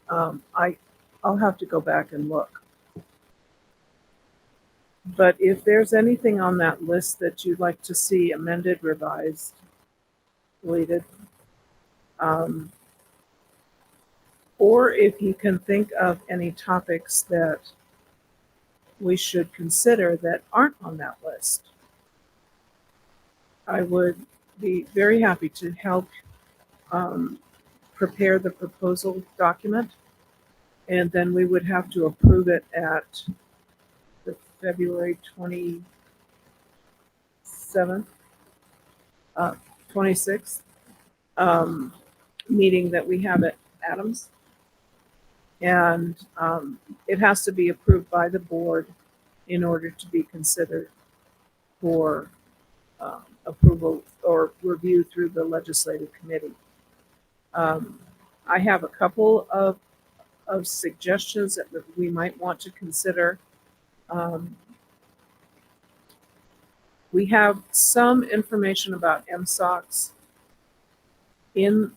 [SPEAKER 13] I'll have to go back and look. But if there's anything on that list that you'd like to see amended, revised, deleted, or if you can think of any topics that we should consider that aren't on that list, I would be very happy to help prepare the proposal document, and then we would have to approve it at the February 26th meeting that we have at Adams. And it has to be approved by the board in order to be considered for approval or review through the legislative committee. I have a couple of suggestions that we might want to consider. We have some information about MSOCs in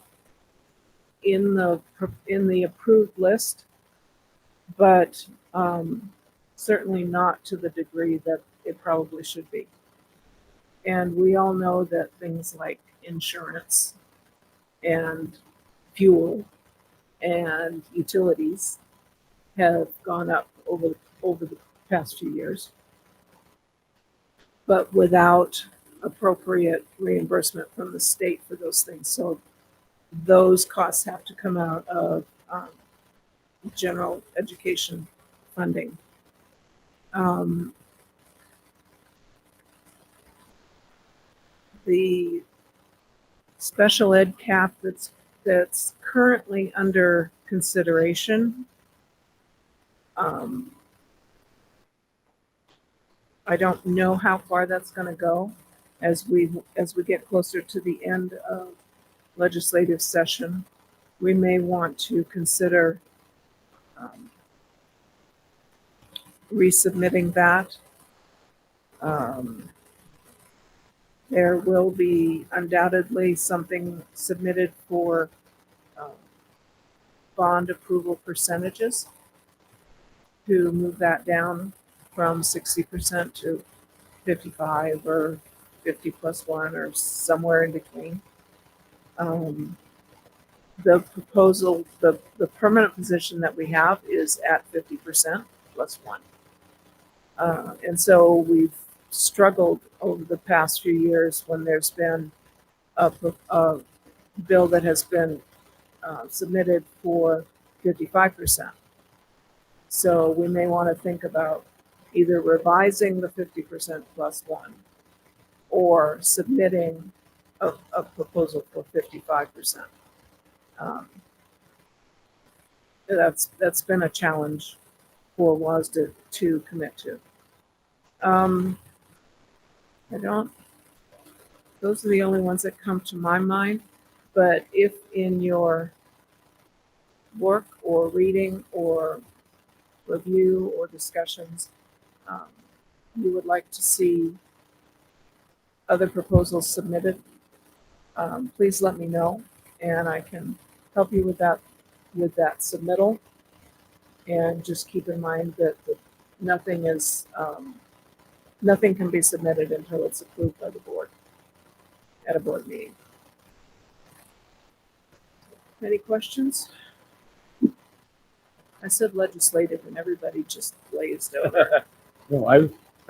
[SPEAKER 13] in the approved list, but certainly not to the degree that it probably should be. And we all know that things like insurance and fuel and utilities have gone up over the past few years, but without appropriate reimbursement from the state for those things. So those costs have to come out of general education funding. The special ed cap that's currently under consideration, I don't know how far that's going to go as we get closer to the end of legislative session. We may want to consider resubmitting that. There will be undoubtedly something submitted for bond approval percentages to move that down from 60% to 55 or 50 plus 1 or somewhere in between. The proposal, the permanent position that we have is at 50% plus 1. And so we've struggled over the past few years when there's been a bill that has been submitted for 55%. So we may want to think about either revising the 50% plus 1 or submitting a proposal for 55%. That's been a challenge for WASDA to commit to. Those are the only ones that come to my mind. But if in your work or reading or review or discussions, you would like to see other proposals submitted, please let me know, and I can help you with that submittal. And just keep in mind that nothing can be submitted until it's approved by the board at a board meeting. Any questions? I said legislative and everybody just blazed over.
[SPEAKER 1] No, I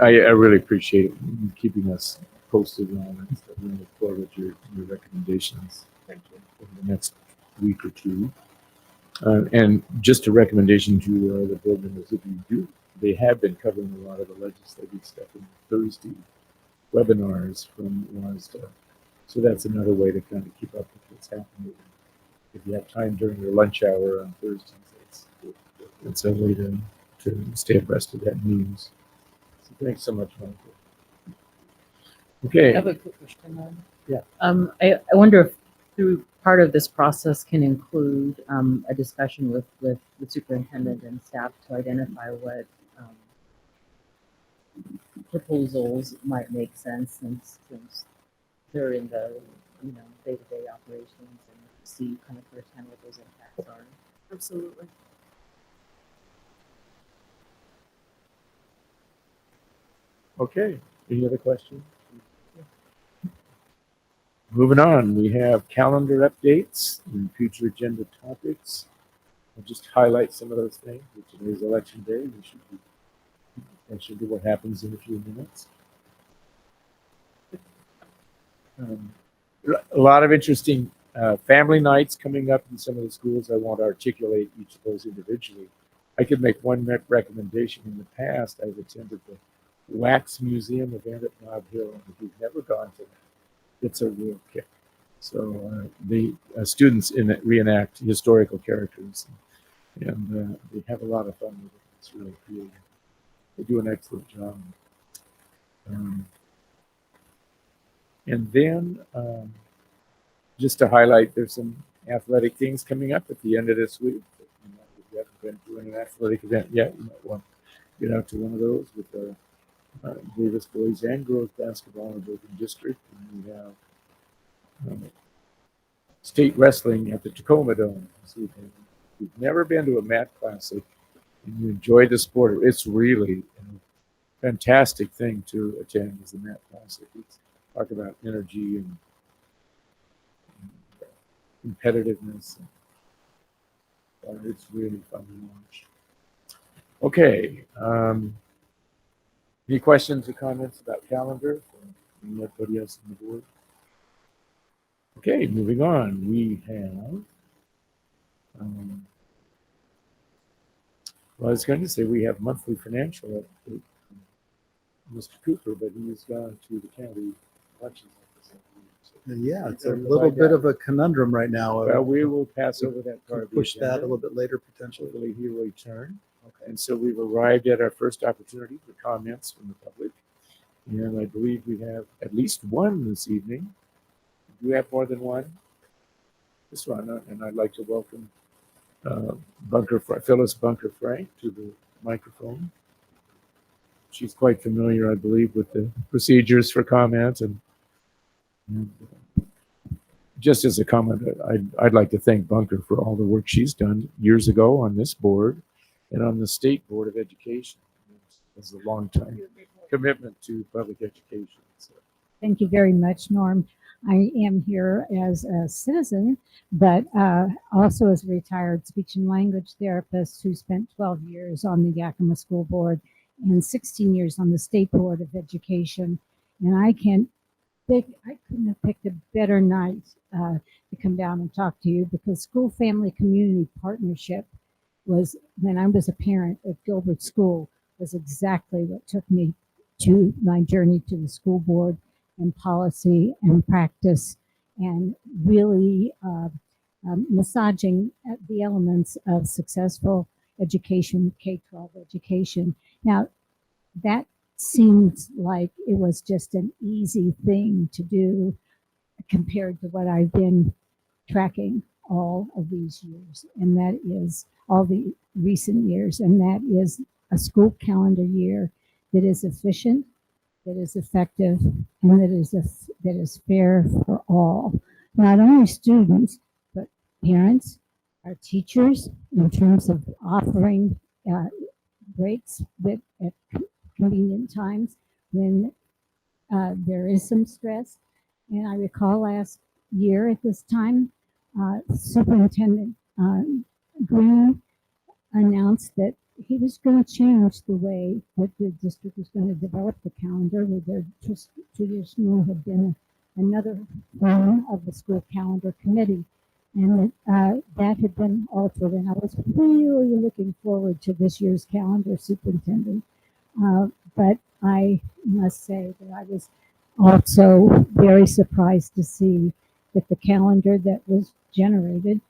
[SPEAKER 1] really appreciate you keeping us posted on it. So we look forward to your recommendations.
[SPEAKER 13] Thank you.
[SPEAKER 1] Over the next week or two. And just a recommendation to the board members, if you do, they have been covering a lot of the legislative stuff in Thursday webinars from WASDA. So that's another way to kind of keep up with what's happening. If you have time during your lunch hour on Thursdays, it's a way to stay abreast of that news. So thanks so much, Michael. Okay.
[SPEAKER 11] I have a quick question.
[SPEAKER 1] Yeah.
[SPEAKER 11] I wonder if through part of this process can include a discussion with the superintendent and staff to identify what proposals might make sense since they're in the day-to-day operations and see kind of firsthand what those impacts are.
[SPEAKER 13] Absolutely.
[SPEAKER 1] Okay. Any other questions? Moving on, we have calendar updates and future agenda topics. I'll just highlight some of those things. Today's election day. We should be attention to what happens in a few minutes. A lot of interesting family nights coming up in some of the schools. I won't articulate each of those individually. I could make one recommendation. In the past, I've attended the Wax Museum event at Nob Hill, and if you've never gone to that, it's a real kick. So the students in it reenact historical characters, and they have a lot of fun with it. It's really creative. They do an excellent job. And then just to highlight, there's some athletic things coming up at the end of this week. If you haven't been to an athletic event yet, you might want to get out to one of those with the Davis boys and girls basketball in the District. And we have state wrestling at the Tacoma Dome this evening. If you've never been to a mat classic and you enjoy the sport, it's really a fantastic thing to attend as a mat classic. It's talk about energy and competitiveness. It's really fun to watch. Okay. Any questions or comments about calendar from anybody else on the board? Okay, moving on. We have, well, I was going to say we have monthly financial update from Mr. Cooper, but he has gone to the county elections office.
[SPEAKER 14] Yeah, it's a little bit of a conundrum right now.
[SPEAKER 1] Well, we will pass over that part of the
[SPEAKER 14] Push that a
[SPEAKER 1] agenda.
[SPEAKER 14] little bit later potentially.
[SPEAKER 1] Hopefully he will return. Okay. And so we've arrived at our first opportunity for comments from the public. And I believe we have at least one this evening. Do we have more than one? This one, and I'd like to welcome Phyllis Bunker Frank to the microphone. She's quite familiar, I believe, with the procedures for comments. And just as a comment, I'd like to thank Bunker for all the work she's done years ago on this board and on the State Board of Education. It's a long time commitment to public education. So.
[SPEAKER 17] Thank you very much, Norm. I am here as a citizen, but also as a retired speech and language therapist who spent 12 years on the Yakima School Board and 16 years on the State Board of Education. And I couldn't have picked a better night to come down and talk to you, because School Family Community Partnership was, when I was a parent at Gilbert School, was exactly what took me to my journey to the school board and policy and practice, and really massaging the elements of successful education, K-12 education. Now, that seems like it was just an easy thing to do compared to what I've been tracking all of these years, and that is all the recent years, and that is a school calendar year that is efficient, that is effective, and that is fair for all, not only students, but parents, our teachers, in terms of offering breaks that at convenient times when there is some stress. And I recall last year at this time, Superintendent Green announced that he was going to change the way that the district was going to develop the calendar, where there traditionally had been another form of the school calendar committee. And that had been altered, and I was really looking forward to this year's calendar, Superintendent. But I must say that I was also very surprised to see that the calendar that was generated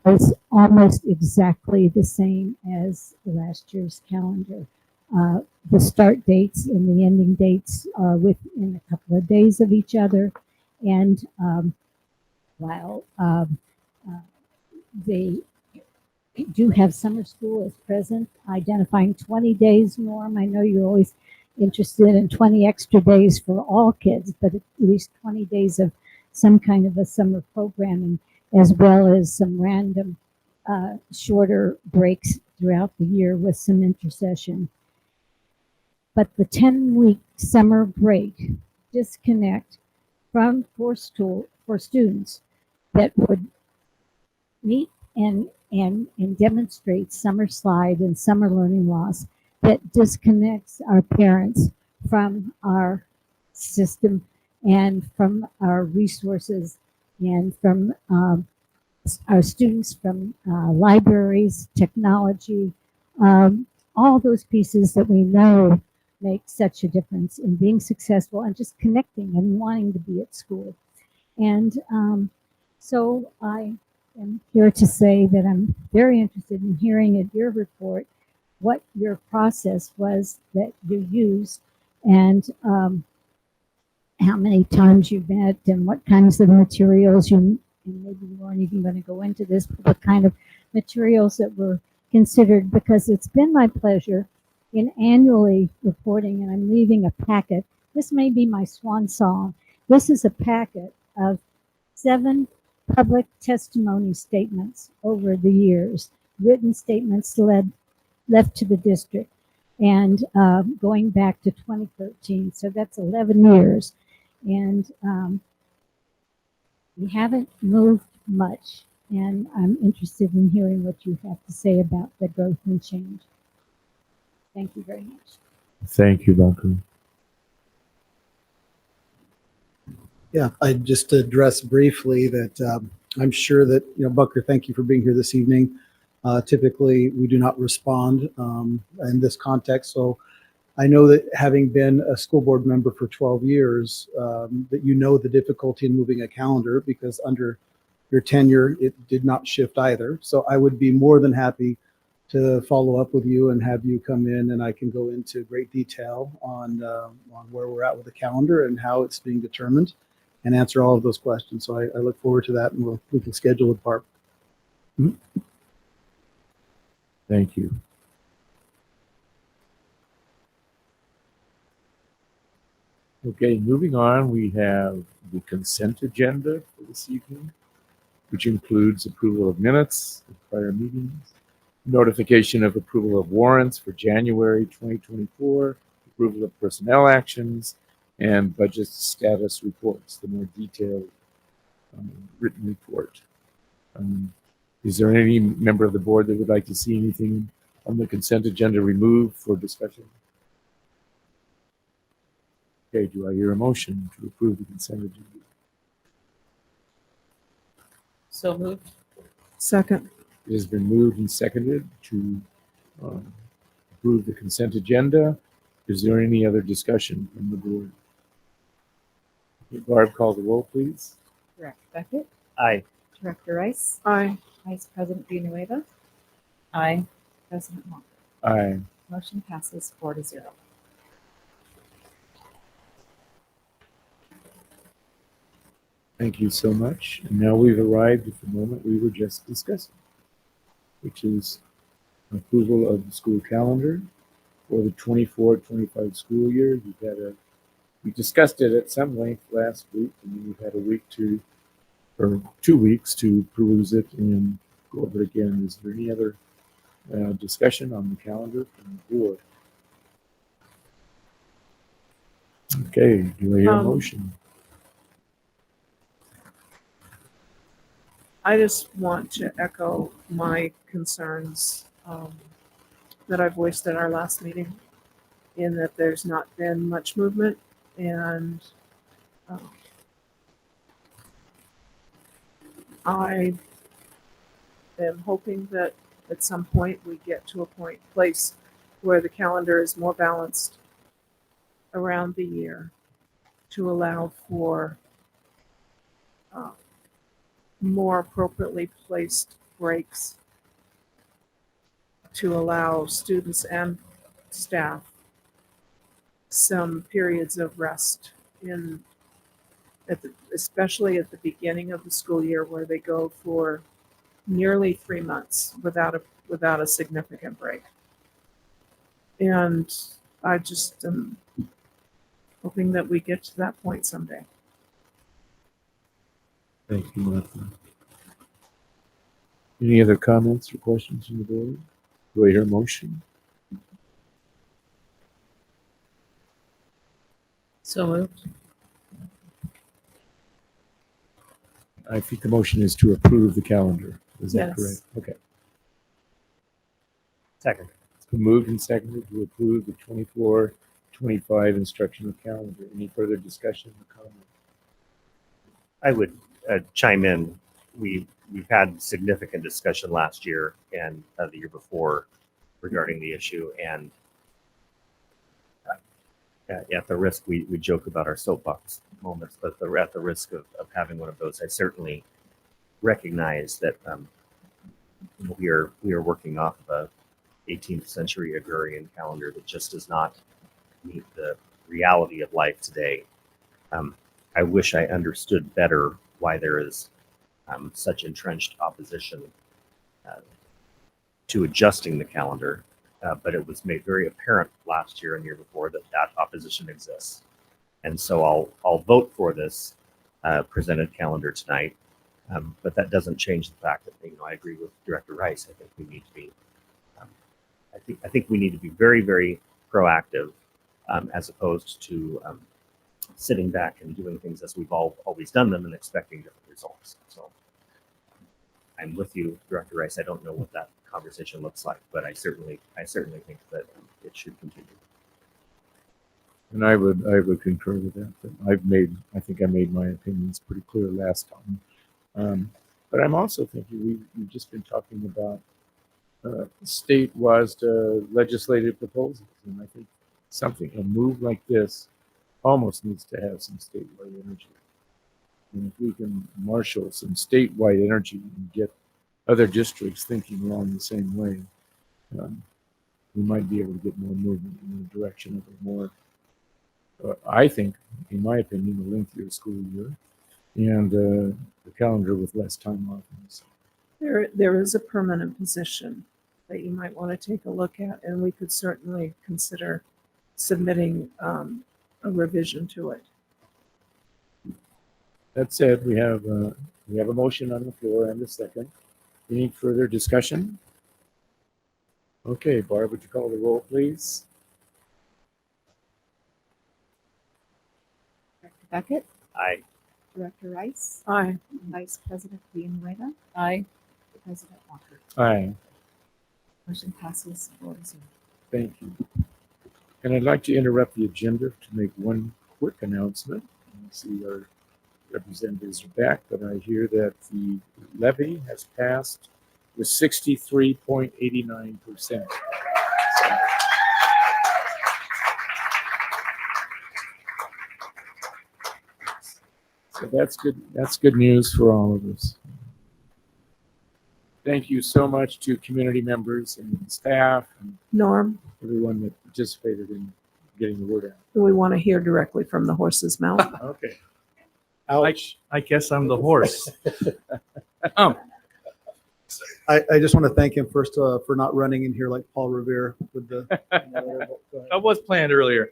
[SPEAKER 17] was almost exactly the same as last year's calendar. The start dates and the ending dates are within a couple of days of each other. And while they do have summer school as present, identifying 20 days, Norm, I know you're always interested in 20 extra days for all kids, but at least 20 days of some kind of a summer programming, as well as some random shorter breaks throughout the year with some intercession. But the 10-week summer break disconnect for students that would meet and demonstrate summer slide and summer learning loss, that disconnects our parents from our system and from our resources and from our students, from libraries, technology, all those pieces that we know make such a difference in being successful and just connecting and wanting to be at school. And so I am here to say that I'm very interested in hearing at your report what your process was that you used, and how many times you've met, and what kinds of materials and maybe you weren't even going to go into this, but what kind of materials that were considered, because it's been my pleasure in annually reporting, and I'm leaving a packet. This may be my swan song. This is a packet of 7 public testimony statements over the years, written statements left to the district, and going back to 2013. So that's 11 years. And we haven't moved much. And I'm interested in hearing what you have to say about the growth and change. Thank you very much.
[SPEAKER 1] Thank you, Bunker.
[SPEAKER 14] Yeah, I just address briefly that I'm sure that, Bucker, thank you for being here this evening. Typically, we do not respond in this context. So I know that having been a school board member for 12 years, that you know the difficulty in moving a calendar because under your tenure, it did not shift either. So I would be more than happy to follow up with you and have you come in and I can go into great detail on where we're at with the calendar and how it's being determined and answer all of those questions. So I look forward to that, and we can schedule with Barb.
[SPEAKER 1] Thank you. Okay, moving on, we have the consent agenda for this evening, which includes approval of minutes of prior meetings, notification of approval of warrants for January 2024, approval of personnel actions, and budget status reports, the more detailed written report. Is there any member of the board that would like to see anything on the consent agenda removed for discussion? Okay, do I hear a motion to approve the consent agenda?
[SPEAKER 11] So moved.
[SPEAKER 13] Second.
[SPEAKER 1] It has been moved and seconded to approve the consent agenda. Is there any other discussion from the board? Barb, call the roll, please.
[SPEAKER 3] Director Beckett,
[SPEAKER 12] Aye.
[SPEAKER 3] Director Rice,
[SPEAKER 13] Aye.
[SPEAKER 3] Vice President Villanueva,
[SPEAKER 11] Aye.
[SPEAKER 3] President Walker.
[SPEAKER 1] Aye.
[SPEAKER 3] Motion passes 4-0.
[SPEAKER 1] Thank you so much. And now we've arrived at the moment we were just discussing, which is approval of the school calendar for the 24-25 school year. We discussed it at some length last week, and then we've had a week or 2 weeks to peruse it and go over it again. Is there any other discussion on the calendar from the board? Okay, do I hear a motion?
[SPEAKER 13] I just want to echo my concerns that I voiced at our last meeting, in that there's not been much movement, and I am hoping that at some point we get to a place where the calendar is more balanced around the year to allow for more appropriately placed breaks to allow students and staff some periods of rest especially at the beginning of the school year, where they go for nearly 3 months without a significant break. And I just am hoping that we get to that point someday.
[SPEAKER 1] Thank you, Martha. Any other comments or questions from the board? Do I hear a motion?
[SPEAKER 11] So moved.
[SPEAKER 1] I think the motion is to approve the calendar. Is that
[SPEAKER 13] Yes.
[SPEAKER 1] correct? Okay.
[SPEAKER 12] Second.
[SPEAKER 1] It's been moved and seconded to approve the 24-25 instructional calendar. Any further discussion or comment?
[SPEAKER 12] I would chime in. We've had significant discussion last year and the year before regarding the issue, and at the risk, we joke about our soapbox moments, but at the risk of having one of those, I certainly recognize that we are working off of a 18th century agrarian calendar that just does not meet the reality of life today. I wish I understood better why there is such entrenched opposition to adjusting the calendar, but it was made very apparent last year and the year before that opposition exists. And so I'll vote for this presented calendar tonight. But that doesn't change the fact that, I agree with Director Rice. I think we need to be, I think we need to be very, very proactive, as opposed to sitting back and doing things as we've always done them and expecting different results. So I'm with you, Director Rice. I don't know what that conversation looks like, but I certainly think that it should continue.
[SPEAKER 1] And I would concur with that. I think I made my opinions pretty clear last time. But I'm also thinking we've just been talking about state-wise legislative proposals, and I think a move like this almost needs to have some statewide energy. And if we can marshal some statewide energy and get other districts thinking along the same way, we might be able to get more movement in the direction of a more, I think, in my opinion, a lengthier school year and the calendar with less time off.
[SPEAKER 13] There is a permanent position that you might want to take a look at, and we could certainly consider submitting a revision to it.
[SPEAKER 1] That said, we have a motion on the floor and a second. Any further discussion? Okay, Barb, would you call the roll, please?
[SPEAKER 3] Director Beckett,
[SPEAKER 12] Aye.
[SPEAKER 3] Director Rice,
[SPEAKER 13] Aye.
[SPEAKER 3] Vice President Villanueva,
[SPEAKER 11] Aye.
[SPEAKER 3] President Walker.
[SPEAKER 1] Aye.
[SPEAKER 3] Motion passes 4-0.
[SPEAKER 1] Thank you. And I'd like to interrupt the agenda to make one quick announcement. I see our representatives are back, but I hear that the levy has passed with 63.89%. So that's good. That's good news for all of us. Thank you so much to community members and staff and
[SPEAKER 13] Norm,
[SPEAKER 1] everyone that participated in getting the word out.
[SPEAKER 13] do we want to hear directly from the horse's mouth?
[SPEAKER 1] Okay.
[SPEAKER 18] Ouch. I guess I'm the horse.
[SPEAKER 14] I just want to thank him first for not running in here like Paul Revere with the.
[SPEAKER 18] That was planned earlier.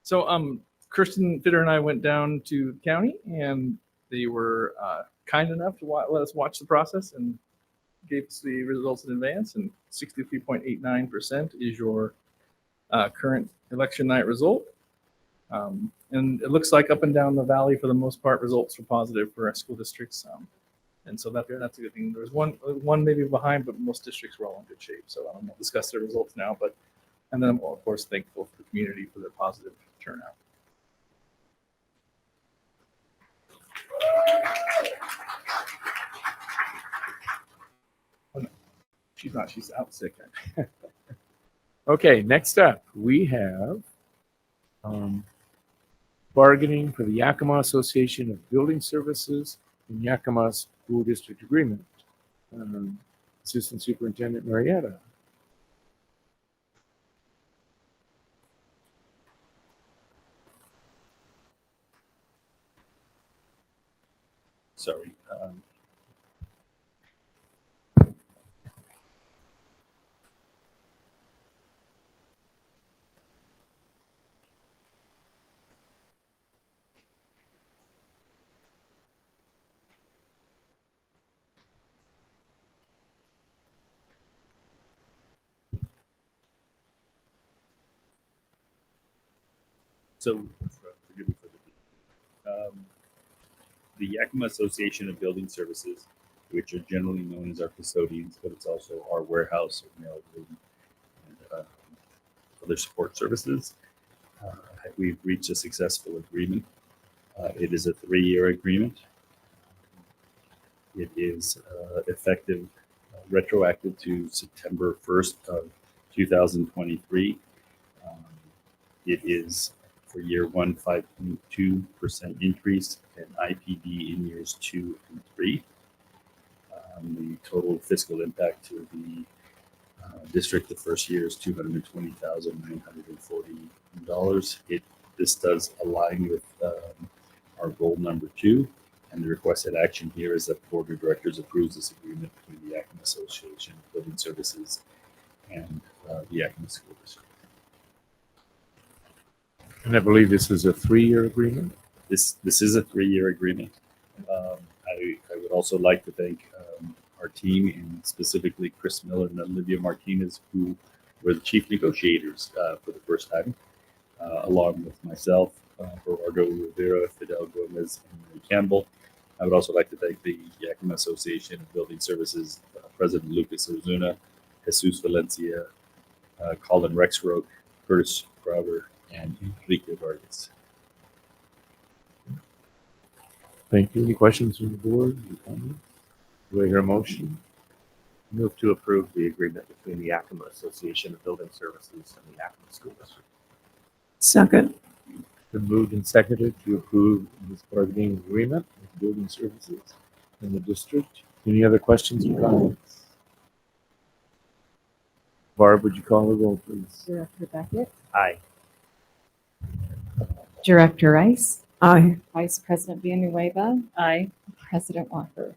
[SPEAKER 18] So Kristen Fitter and I went down to the county, and they were kind enough to let us watch the process and gave us the results in advance. And 63.89% is your current election night result. And it looks like up and down the valley, for the most part, results were positive for our school districts. And so that's a good thing. There's one maybe behind, but most districts were all in good shape. So I won't discuss the results now, and then I'm of course thankful for the community for their positive turnout. Oh, no. She's not. She's out sick.
[SPEAKER 1] Okay, next up, we have bargaining for the Yakima Association of Building Services and Yakima School District Agreement. Assistant Superintendent Marietta.
[SPEAKER 19] Sorry. So, forgive me for the Yakima Association of Building Services, which are generally known as our custodians, but it's also our warehouse, mail room, and other support services. We've reached a successful agreement. It is a 3-year agreement. It is effective, retroactive to September 1st of 2023. It is for year 1, 5.2% increase, and IPD in years 2 and 3. The total fiscal impact to the district the first year is $220,940. This does align with our goal number 2, and the requested action here is that the Board of Directors approves this agreement between the Yakima Association of Building Services and the Yakima School District.
[SPEAKER 1] And I believe this is a 3-year agreement?
[SPEAKER 19] This is a 3-year agreement. I would also like to thank our team, and specifically Chris Miller and Olivia Martinez, who were the chief negotiators for the first time, along with myself, Gerardo Rivera, Fidel Gomez, and Mary Campbell. I would also like to thank the Yakima Association of Building Services, President Lucas Ozuna, Jesus Valencia, Colin Rexroth, Curtis Crowder, and Enrique Vargas.
[SPEAKER 1] Thank you. Any questions from the board? Any comments? Do I hear a motion?
[SPEAKER 12] Move to approve the agreement between the Yakima Association of Building Services and the Yakima School District.
[SPEAKER 13] Second.
[SPEAKER 1] Been moved and seconded to approve this bargaining agreement with building services in the district. Any other questions or comments? Barb, would you call the roll, please?
[SPEAKER 11] Director Beckett,
[SPEAKER 12] Aye.
[SPEAKER 11] Director Rice,
[SPEAKER 13] Aye.
[SPEAKER 3] Vice President Villanueva,
[SPEAKER 11] aye.
[SPEAKER 3] President Walker.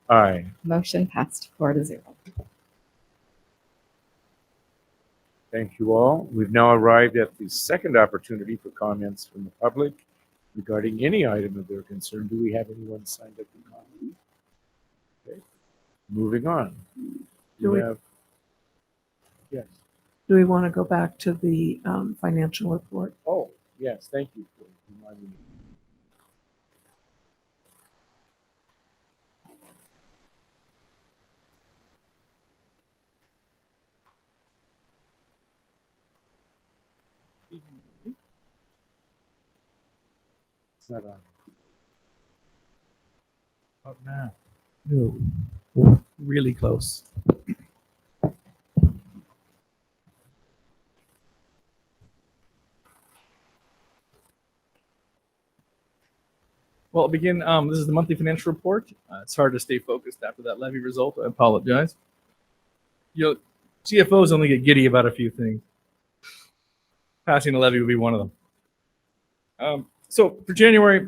[SPEAKER 1] Aye.
[SPEAKER 3] Motion passed 4-0.
[SPEAKER 1] Thank you all. We've now arrived at the second opportunity for comments from the public regarding any item of their concern. Do we have anyone signed up for comment? Okay. Moving on.
[SPEAKER 13] Do we-
[SPEAKER 1] Yes.
[SPEAKER 13] Do we want to go back to the financial report?
[SPEAKER 1] Oh, yes. Thank you for reminding me. It's not on.
[SPEAKER 18] Up now. No. We're really close. Well, I'll begin. This is the monthly financial report. It's hard to stay focused after that levy result. I apologize. CFOs only get giddy about a few things. Passing a levy would be one of them. So for January,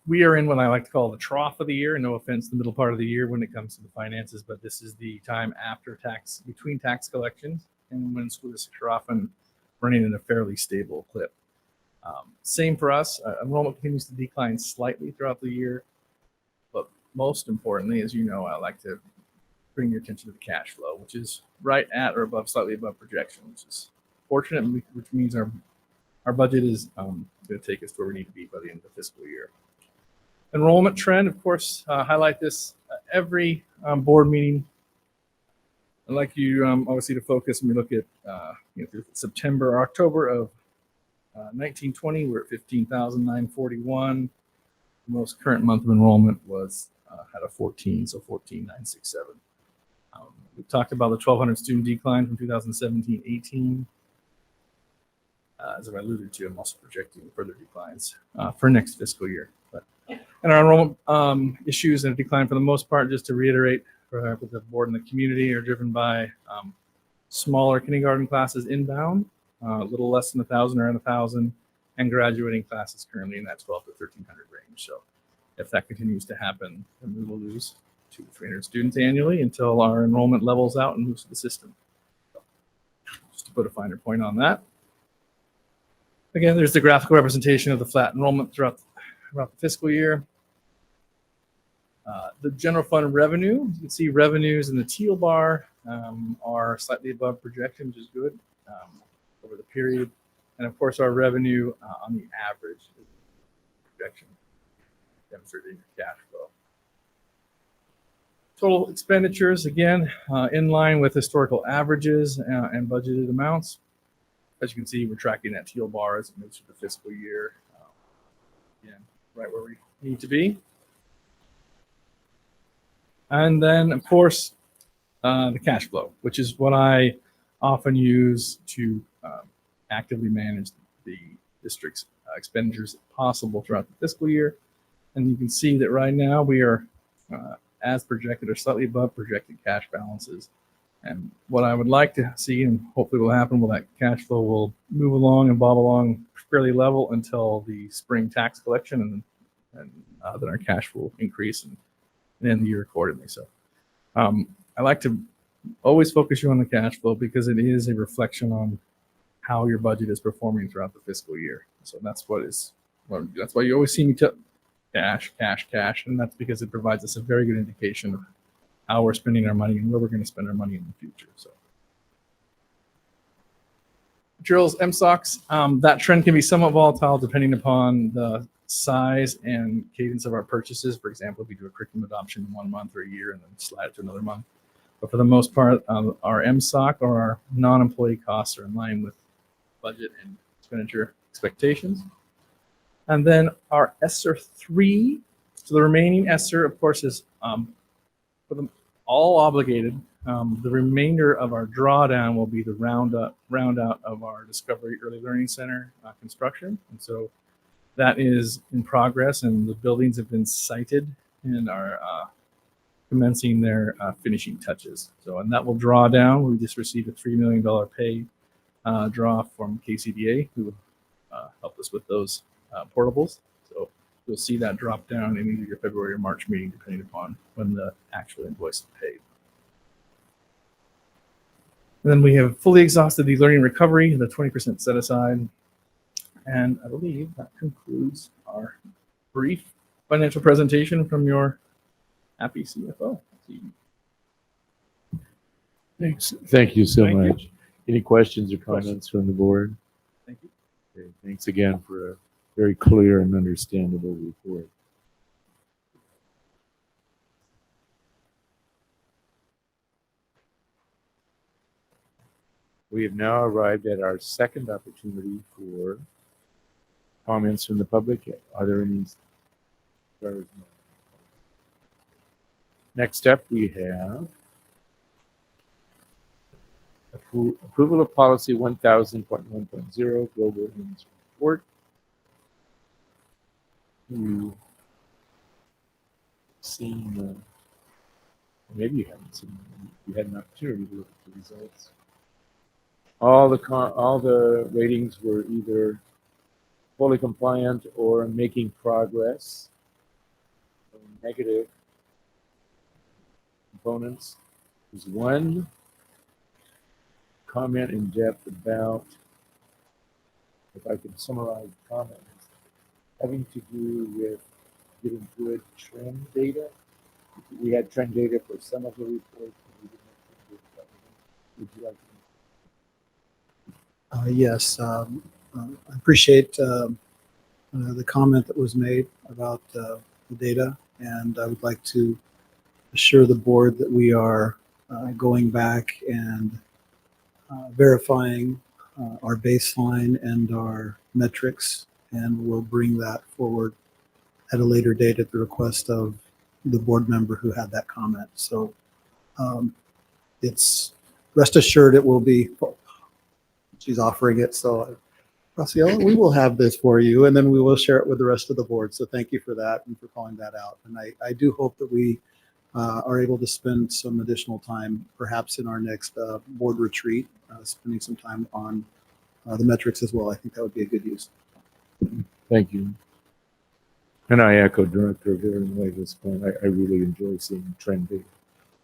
[SPEAKER 18] we are in what I like to call the trough of the year. No offense, the middle part of the year when it comes to the finances, but this is the time after tax, between tax collections, and when school districts are often running in a fairly stable clip. Same for us. Enrollment continues to decline slightly throughout the year, but most importantly, as you know, I like to bring your attention to the cash flow, which is right at or above, slightly above projection, which is fortunate, which means our budget is going to take us to where we need to be by the end of the fiscal year. Enrollment trend, of course, highlight this every board meeting. I'd like you obviously to focus when we look at September or October of 1920, we're at 15,941. The most current month of enrollment was had a 14, so 14,967. We talked about the 1,200 student decline from 2017-18. As I alluded to, I'm also projecting further declines for next fiscal year. And our enrollment issues and a decline for the most part, just to reiterate, for the board and the community, are driven by smaller kindergarten classes inbound, a little less than 1,000, around 1,000, and graduating classes currently in that 1,200 to 1,300 range. So if that continues to happen, then we will lose 200 to 300 students annually until our enrollment levels out and moves to the system. Just to put a finer point on that. Again, there's the graphical representation of the flat enrollment throughout the fiscal year. The general fund revenue, you can see revenues in the teal bar are slightly above projection, which is good over the period. And of course, our revenue on the average is projection demonstrated in your cash flow. Total expenditures, again, in line with historical averages and budgeted amounts. As you can see, we're tracking that teal bar as it moves through the fiscal year. Again, right where we need to be. And then, of course, the cash flow, which is what I often use to actively manage the district's expenditures if possible throughout the fiscal year. And you can see that right now we are, as projected, or slightly above projected cash balances. And what I would like to see, and hopefully will happen, that cash flow will move along and bob along fairly level until the spring tax collection, and then our cash will increase and end the year accordingly. So I like to always focus you on the cash flow because it is a reflection on how your budget is performing throughout the fiscal year. So that's why you always see me cash, cash, cash. And that's because it provides us a very good indication of how we're spending our money and where we're going to spend our money in the future. So materials, MSOCs, that trend can be somewhat volatile depending upon the size and cadence of our purchases. For example, if we do a curriculum adoption in 1 month or a year and then slide it to another month. But for the most part, our MSOC or our non-employee costs are in line with budget and expenditure expectations. And then our ESSER 3, so the remaining ESSER, of course, is for them all obligated. The remainder of our drawdown will be the round out of our Discovery Early Learning Center construction. And so that is in progress, and the buildings have been sited and are commencing their finishing touches. So, and that will draw down. We just received a $3 million pay draw from KCDA, who helped us with those portables. So you'll see that drop down in either your February or March meeting, depending upon when the actual invoice is paid. And then we have fully exhausted the learning recovery, the 20% set aside. And I believe that concludes our brief financial presentation from your happy CFO.
[SPEAKER 1] Thanks. Thank you so
[SPEAKER 18] Thank you.
[SPEAKER 1] much. Any questions or comments from the board?
[SPEAKER 18] Thank you.
[SPEAKER 1] Okay, thanks again for a very clear and understandable report. We have now arrived at our second opportunity for comments from the public. Are there any? Next up, we have approval of policy 1000.1.0 global Women's report. You seen? Maybe you haven't seen. You had an opportunity to look at the results. All the ratings were either fully compliant or making progress. Negative components. There's one comment in depth about, if I can summarize the comments, having to do with getting good trend data. We had trend data for some of the reports, but we didn't have trend data. Would you like to?
[SPEAKER 14] Yes, I appreciate the comment that was made about the data, and I would like to assure the board that we are going back and verifying our baseline and our metrics, and we'll bring that forward at a later date at the request of the board member who had that comment. So it's rest assured it will be. She's offering it, so Graciela, we will have this for you, and then we will share it with the rest of the board. So thank you for that and for calling that out. And I do hope that we are able to spend some additional time, perhaps in our next board retreat, spending some time on the metrics as well. I think that would be a good use.
[SPEAKER 1] Thank you. And I echo Director Villanueva's point. I really enjoy seeing trend data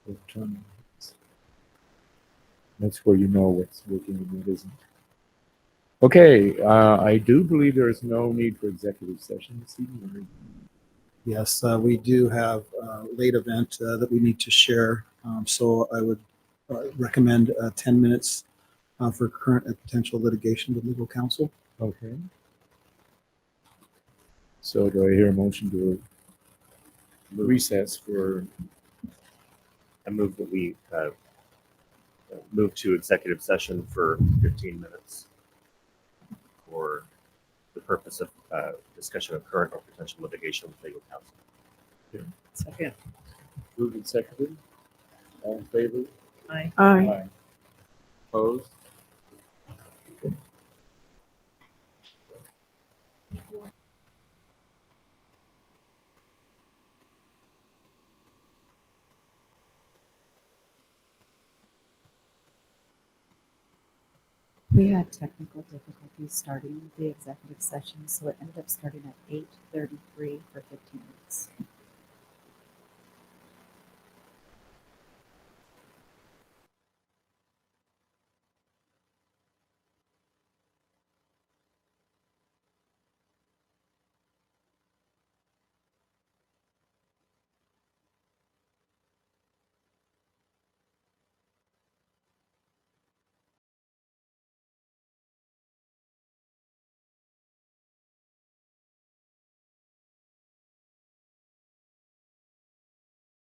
[SPEAKER 1] over time. That's where you know what's working and what isn't. Okay, I do believe there is no need for executive session this evening.
[SPEAKER 14] Yes, we do have a late event that we need to share. So I would recommend 10 minutes for current and potential litigation with legal counsel.
[SPEAKER 1] Okay. So do I hear a motion to recess for?
[SPEAKER 12] I move that we move to executive session for 15 minutes for the purpose of discussion of current or potential litigation with legal counsel.
[SPEAKER 1] Okay.
[SPEAKER 11] Second.
[SPEAKER 1] Moved and seconded. All in favor?
[SPEAKER 11] Aye.
[SPEAKER 13] Aye.
[SPEAKER 1] Opposed? Okay.
[SPEAKER 11] We had technical difficulties starting the executive session, so it ended up starting at 8:33 for 15 minutes.